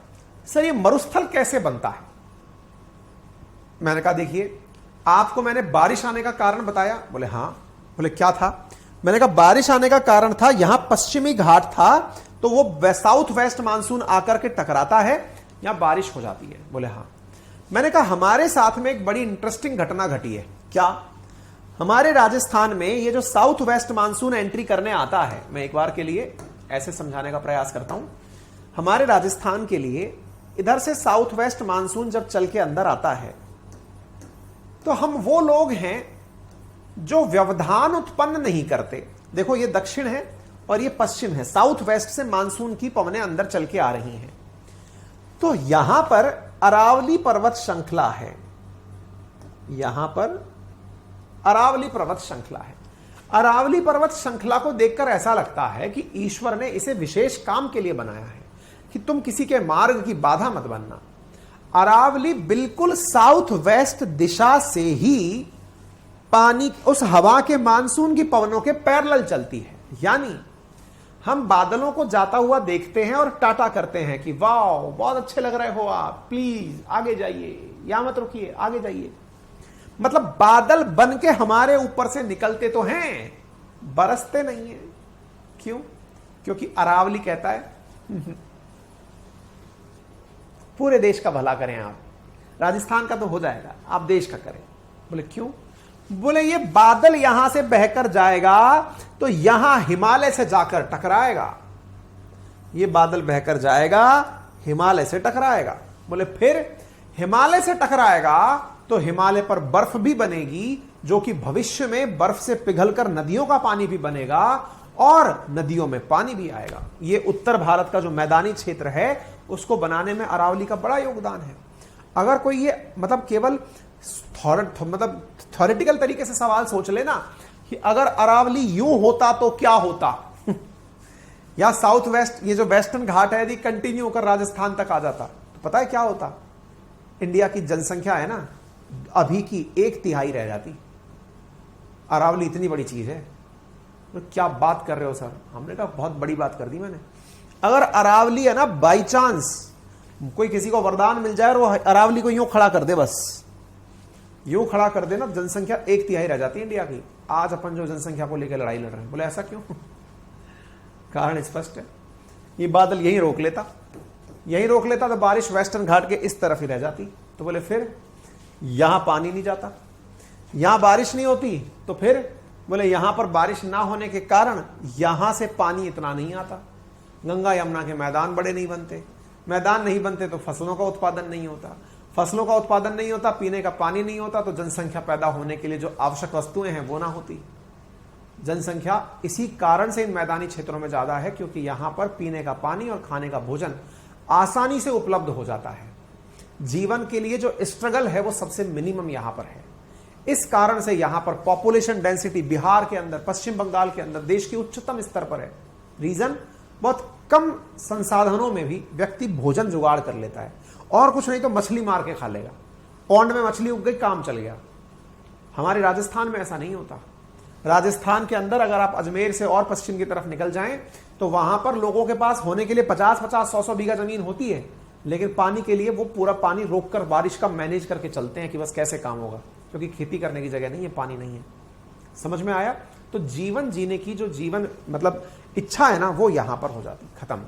सर ये मरुस्थल कैसे बनता है? मैंने कहा देखिए, आपको मैंने बारिश आने का कारण बताया। बोले हाँ। बोले क्या था? मैंने कहा बारिश आने का कारण था, यहां पश्चिमी घाट था तो वो साउथ वेस्ट मानसून आकर के टकराता है, यहां बारिश हो जाती है। बोले हाँ। मैंने कहा हमारे साथ में एक बड़ी इंटरेस्टिंग घटना घटी है। क्या? हमारे राजस्थान में ये जो साउथ वेस्ट मानसून एंट्री करने आता है, मैं एक बार के लिए ऐसे समझाने का प्रयास करता हूं। हमारे राजस्थान के लिए इधर से साउथ वेस्ट मानसून जब चल के अंदर आता है तो हम वो लोग हैं जो व्यवधान उत्पन्न नहीं करते। देखो ये दक्षिण है और ये पश्चिम है, साउथ वेस्ट से मानसून की पवनें अंदर चल के आ रही हैं। तो यहां पर अरावली पर्वत श्रृंखला है, यहां पर अरावली पर्वत श्रृंखला है। अरावली पर्वत श्रृंखला को देखकर ऐसा लगता है कि ईश्वर ने इसे विशेष काम के लिए बनाया है कि तुम किसी के मार्ग की बाधा मत बनना। अरावली बिल्कुल साउथ वेस्ट दिशा से ही पानी उस हवा के मानसून की पवनों के पैरेलल चलती है। यानी हम बादलों को जाता हुआ देखते हैं और टाटा करते हैं कि वाह बहुत अच्छे लग रहे हो आप, प्लीज आगे जाइए, यहां मत रुकिए, आगे जाइए। मतलब बादल बन के हमारे ऊपर से निकलते तो हैं, बरसते नहीं है। क्यों? क्योंकि अरावली कहता है पूरे देश का भला करें आप, राजस्थान का तो हो जाएगा, आप देश का करें। बोले क्यों? बोले ये बादल यहां से बहकर जाएगा तो यहां हिमालय से जाकर टकराएगा, ये बादल बहकर जाएगा हिमालय से टकराएगा। बोले फिर हिमालय से टकराएगा तो हिमालय पर बर्फ भी बनेगी, जो कि भविष्य में बर्फ से पिघलकर नदियों का पानी भी बनेगा और नदियों में पानी भी आएगा। ये उत्तर भारत का जो मैदानी क्षेत्र है उसको बनाने में अरावली का बड़ा योगदान है। अगर कोई ये मतलब केवल थ्योरेटिकल तरीके से सवाल सोच लेना कि अगर अरावली यूं होता तो क्या होता या साउथ वेस्ट ये जो वेस्टर्न घाट है यदि कंटिन्यू होकर राजस्थान तक आ जाता तो पता है क्या होता? इंडिया की जनसंख्या है ना अभी की 1/3 रह जाती। अरावली इतनी बड़ी चीज है। तो क्या बात कर रहे हो सर? हमने कहा बहुत बड़ी बात कर दी मैंने। अगर अरावली है ना बाई चांस कोई किसी को वरदान मिल जाए और वो अरावली को यूं खड़ा कर दे, बस यूं खड़ा कर दे ना, जनसंख्या 1/3 रह जाती है इंडिया की। आज अपन जो जनसंख्या को लेकर लड़ाई लड़ रहे हैं, बोले ऐसा क्यों? कारण स्पष्ट है, ये बादल यही रोक लेता तो बारिश वेस्टर्न घाट के इस तरफ ही रह जाती। तो बोले फिर यहां पानी नहीं जाता, यहां बारिश नहीं होती, तो फिर बोले यहां पर बारिश ना होने के कारण यहां से पानी इतना नहीं आता, गंगा यमुना के मैदान बड़े नहीं बनते, मैदान नहीं बनते तो फसलों का उत्पादन नहीं होता, फसलों का उत्पादन नहीं होता, पीने का पानी नहीं होता, तो जनसंख्या पैदा होने के लिए जो आवश्यक वस्तुएं हैं वो ना होती। जनसंख्या इसी कारण से इन मैदानी क्षेत्रों में ज्यादा है क्योंकि यहां पर पीने का पानी और खाने का भोजन आसानी से उपलब्ध हो जाता है। जीवन के लिए जो स्ट्रगल है वो सबसे मिनिमम यहां पर है। इस कारण से यहां पर पॉपुलेशन डेंसिटी बिहार के अंदर, पश्चिम बंगाल के अंदर देश के उच्चतम स्तर पर है। रीजन, बहुत कम संसाधनों में भी व्यक्ति भोजन जुगाड़ कर लेता है, और कुछ नहीं तो मछली मार के खा लेगा। पौंड में मछली उग गई, काम चल गया। हमारे राजस्थान में ऐसा नहीं होता। राजस्थान के अंदर अगर आप अजमेर से और पश्चिम की तरफ निकल जाएं तो वहां पर लोगों के पास होने के लिए 50-50, 100-100 बीघा जमीन होती है, लेकिन पानी के लिए वो पूरा पानी रोककर बारिश का मैनेज करके चलते हैं कि बस कैसे काम होगा, क्योंकि खेती करने की जगह नहीं है, पानी नहीं है। समझ में आया? तो जीवन जीने की जो जीवन मतलब इच्छा है ना, वो यहां पर हो जाती, खत्म।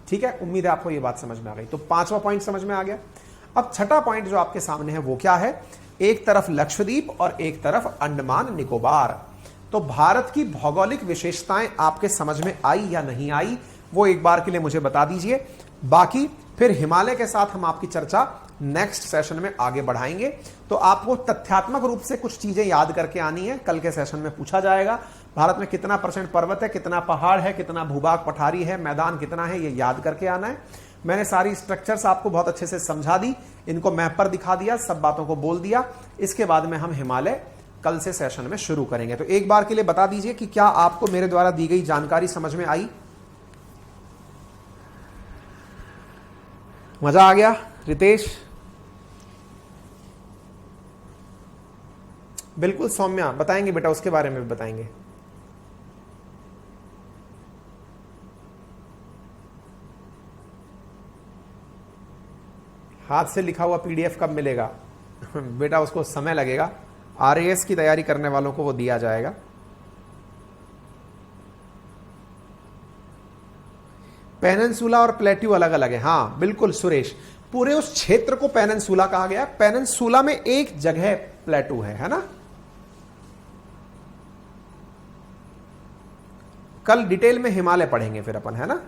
ठीक है, उम्मीद है आपको ये बात समझ में आ गई। तो 5वां पॉइंट समझ में आ गया। अब 6ठा पॉइंट जो आपके सामने है वो क्या है? एक तरफ लक्षद्वीप और एक तरफ अंडमान निकोबार। तो भारत की भौगोलिक विशेषताएं आपके समझ में आई या नहीं आई, वो एक बार के लिए मुझे बता दीजिए। बाकी फिर हिमालय के साथ हम आपकी चर्चा नेक्स्ट सेशन में आगे बढ़ाएंगे। तो आपको तथ्यात्मक रूप से कुछ चीजें याद करके आनी है, कल के सेशन में पूछा जाएगा। भारत में कितना % पर्वत है, कितना पहाड़ है, कितना भूभाग पठारी है, मैदान कितना है, ये याद करके आना है। मैंने सारी स्ट्रक्चर्स आपको बहुत अच्छे से समझा दी, इनको मैप पर दिखा दिया, सब बातों को बोल दिया। इसके बाद में हम हिमालय कल से सेशन में शुरू करेंगे। तो एक बार के लिए बता दीजिए कि क्या आपको मेरे द्वारा दी गई जानकारी समझ में आई? मजा आ गया? रितेश बिल्कुल। सौम्या बताएंगे बेटा, उसके बारे में भी बताएंगे। हाथ से लिखा हुआ पीडीएफ कब मिलेगा? बेटा उसको समय लगेगा, आरएएस की तैयारी करने वालों को वो दिया जाएगा। पेनिनसुला और प्लेट्यू अलग अलग है। हाँ बिल्कुल सुरेश, पूरे उस क्षेत्र को पेनिनसुला कहा गया। पेनिनसुला में एक जगह प्लेट्यू है ना। कल डिटेल में हिमालय पढ़ेंगे फिर अपन, है ना।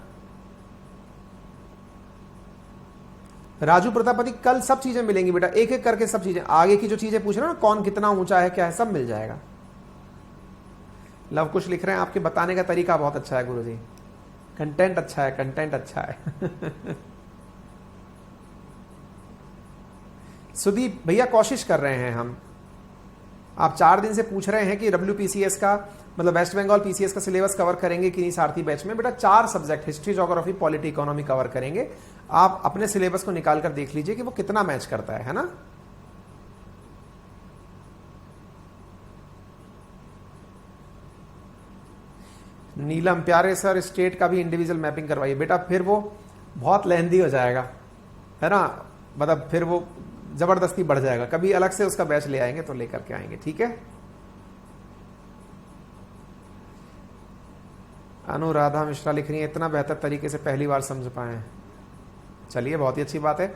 राजू प्रतापति, कल सब चीजें मिलेंगी बेटा, एक एक करके सब चीजें। आगे की जो चीजें पूछ रहे हो ना, कौन कितना ऊंचा है, क्या है, सब मिल जाएगा। लव कुछ लिख रहे हैं, आपके बताने का तरीका बहुत अच्छा है गुरुजी, कंटेंट अच्छा है, कंटेंट अच्छा है। सुदीप भैया कोशिश कर रहे हैं हम। आप 4 दिन से पूछ रहे हैं कि WPCS का मतलब वेस्ट बंगाल PCS का सिलेबस कवर करेंगे कि नहीं सारथी बैच में। बेटा 4 subject, history, geography, polity, economy cover करेंगे। आप अपने सिलेबस को निकाल कर देख लीजिए कि वो कितना मैच करता है ना। नीलम प्यारे सर, स्टेट का भी इंडिविजुअल मैपिंग करवाइए। बेटा फिर वो बहुत लेंदी हो जाएगा, है ना, मतलब फिर वो जबरदस्ती बढ़ जाएगा। कभी अलग से उसका बैच ले आएंगे तो लेकर के आएंगे, ठीक है। अनुराधा मिश्रा लिख रही है, इतना बेहतर तरीके से पहली बार समझ पाए। चलिए बहुत ही अच्छी बात है,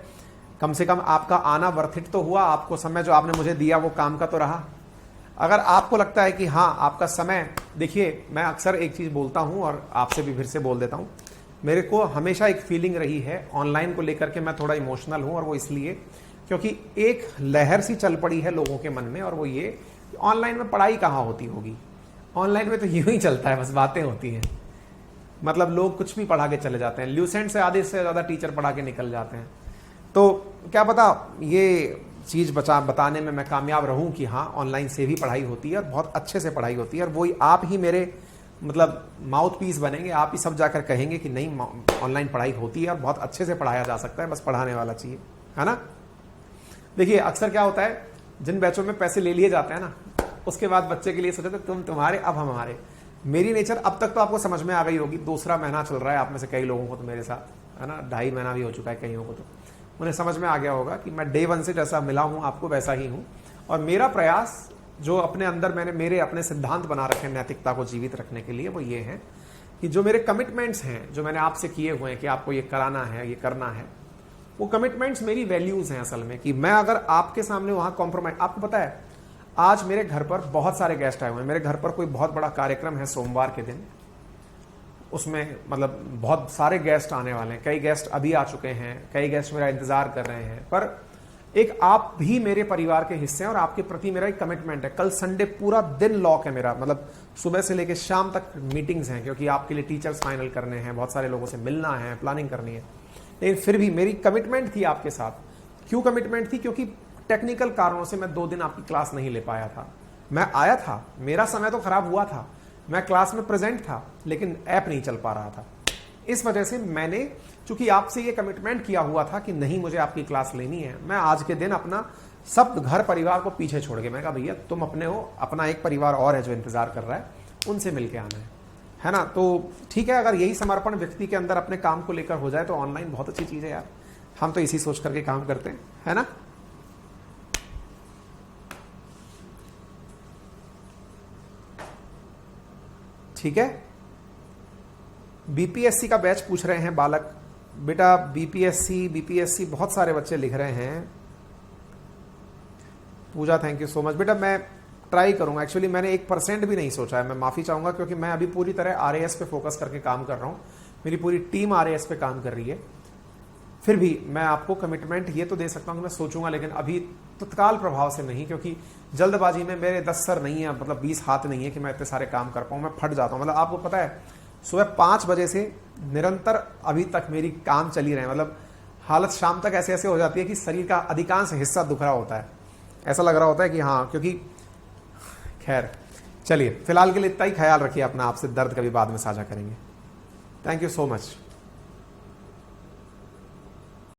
कम से कम आपका आना वर्थ इट तो हुआ। आपको समय जो आपने मुझे दिया वो काम का तो रहा। अगर आपको लगता है कि हाँ आपका समय, देखिए मैं अक्सर एक चीज बोलता हूं और आपसे भी फिर से बोल देता हूं, मेरे को हमेशा एक फीलिंग रही है ऑनलाइन को लेकर के, मैं थोड़ा इमोशनल हूं, और वो इसलिए क्योंकि एक लहर सी चल पड़ी है लोगों के मन में, और वो ये ऑनलाइन में पढ़ाई कहाँ होती होगी। ऑनलाइन में तो यूं ही चलता है, बस बातें होती हैं। मतलब लोग कुछ भी पढ़ा के चले जाते हैं, ल्यूसेंट से आधे से ज्यादा टीचर पढ़ा के निकल जाते हैं। तो क्या पता ये चीज बताने में मैं कामयाब रहूं कि हाँ ऑनलाइन से भी पढ़ाई होती है और बहुत अच्छे से पढ़ाई होती है, और वही आप ही मेरे मतलब माउथ पीस बनेंगे। आप ही सब जाकर कहेंगे कि नहीं ऑनलाइन पढ़ाई होती है और बहुत अच्छे से पढ़ाया जा सकता है, बस पढ़ाने वाला चाहिए, है ना। देखिए अक्सर क्या होता है, जिन बैचों में पैसे ले लिए जाते हैं ना, उसके बाद बच्चे के लिए सोचते थे तुम तुम्हारे अब हम हमारे। मेरी नेचर अब तक तो आपको समझ में आ गई होगी। दूसरा महीना चल रहा है आप में से कई लोगों को तो मेरे साथ, है ना, 2.5 महीना भी हो चुका है कईयों को, तो उन्हें समझ में आ गया होगा कि मैं डे 1 से जैसा मिला हूं आपको वैसा ही हूं। और मेरा प्रयास जो अपने अंदर मैंने मेरे अपने सिद्धांत बना रखे हैं नैतिकता को जीवित रखने के लिए, वो ये है कि जो मेरे कमिटमेंट्स हैं जो मैंने आपसे किए हुए हैं कि आपको ये कराना है, ये करना है, वो कमिटमेंट्स मेरी वैल्यूज हैं असल में। कि मैं अगर आपके सामने वहां कॉम्प्रोमाइज, आपको पता है आज मेरे घर पर बहुत सारे गेस्ट आए हुए हैं। मेरे घर पर कोई बहुत बड़ा कार्यक्रम है सोमवार के दिन, उसमें मतलब बहुत सारे गेस्ट आने वाले हैं। कई गेस्ट अभी आ चुके हैं, कई गेस्ट मेरा इंतजार कर रहे हैं। पर एक आप भी मेरे परिवार के हिस्से हैं और आपके प्रति मेरा एक कमिटमेंट है। कल संडे पूरा दिन लॉक है मेरा, मतलब सुबह से लेकर शाम तक मीटिंग्स हैं, क्योंकि आपके लिए टीचर्स फाइनल करने हैं, बहुत सारे लोगों से मिलना है, प्लानिंग करनी है। लेकिन फिर भी मेरी कमिटमेंट थी आपके साथ। क्यों कमिटमेंट थी? क्योंकि टेक्निकल कारणों से मैं 2 दिन आपकी क्लास नहीं ले पाया था। मैं आया था, मेरा समय तो खराब हुआ था, मैं क्लास में प्रेजेंट था, लेकिन ऐप नहीं चल पा रहा था। इस वजह से मैंने चूंकि आपसे ये कमिटमेंट किया हुआ था कि नहीं मुझे आपकी क्लास लेनी है, मैं आज के दिन अपना सब घर परिवार को पीछे छोड़ के मैं कहा भैया तुम अपने हो, अपना एक परिवार और है जो इंतजार कर रहा है, उनसे मिलके आना है ना। तो ठीक है, अगर यही समर्पण व्यक्ति के अंदर अपने काम को लेकर हो जाए तो ऑनलाइन बहुत अच्छी चीज है यार। हम तो इसी सोच करके काम करते हैं, है ना। ठीक है, बीपीएससी का बैच पूछ रहे हैं बालक। बेटा बीपीएससी बहुत सारे बच्चे लिख रहे हैं। पूजा थैंक यू सो मच। बेटा मैं ट्राई करूंगा, एक्चुअली मैंने 1% भी नहीं सोचा है, मैं माफी चाहूंगा, क्योंकि मैं अभी पूरी तरह आरएएस पे फोकस करके काम कर रहा हूं, मेरी पूरी टीम आरएएस पे काम कर रही है। फिर भी मैं आपको कमिटमेंट ये तो दे सकता हूं कि मैं सोचूंगा, लेकिन अभी तत्काल प्रभाव से नहीं, क्योंकि जल्दबाजी में मेरे 10 सर नहीं है, मतलब 20 हाथ नहीं है कि मैं इतने सारे काम कर पाऊं, मैं फट जाता हूं। मतलब आपको पता है सुबह 5 बजे से निरंतर अभी तक मेरी काम चली रहे, मतलब हालत शाम तक ऐसे ऐसे हो जाती है कि शरीर का अधिकांश हिस्सा दुख रहा होता है, ऐसा लग रहा होता है कि हाँ, क्योंकि खैर चलिए फिलहाल के लिए इतना ही। ख्याल रखिए अपना, आपसे दर्द कभी बाद में साझा करेंगे। Thank you so much.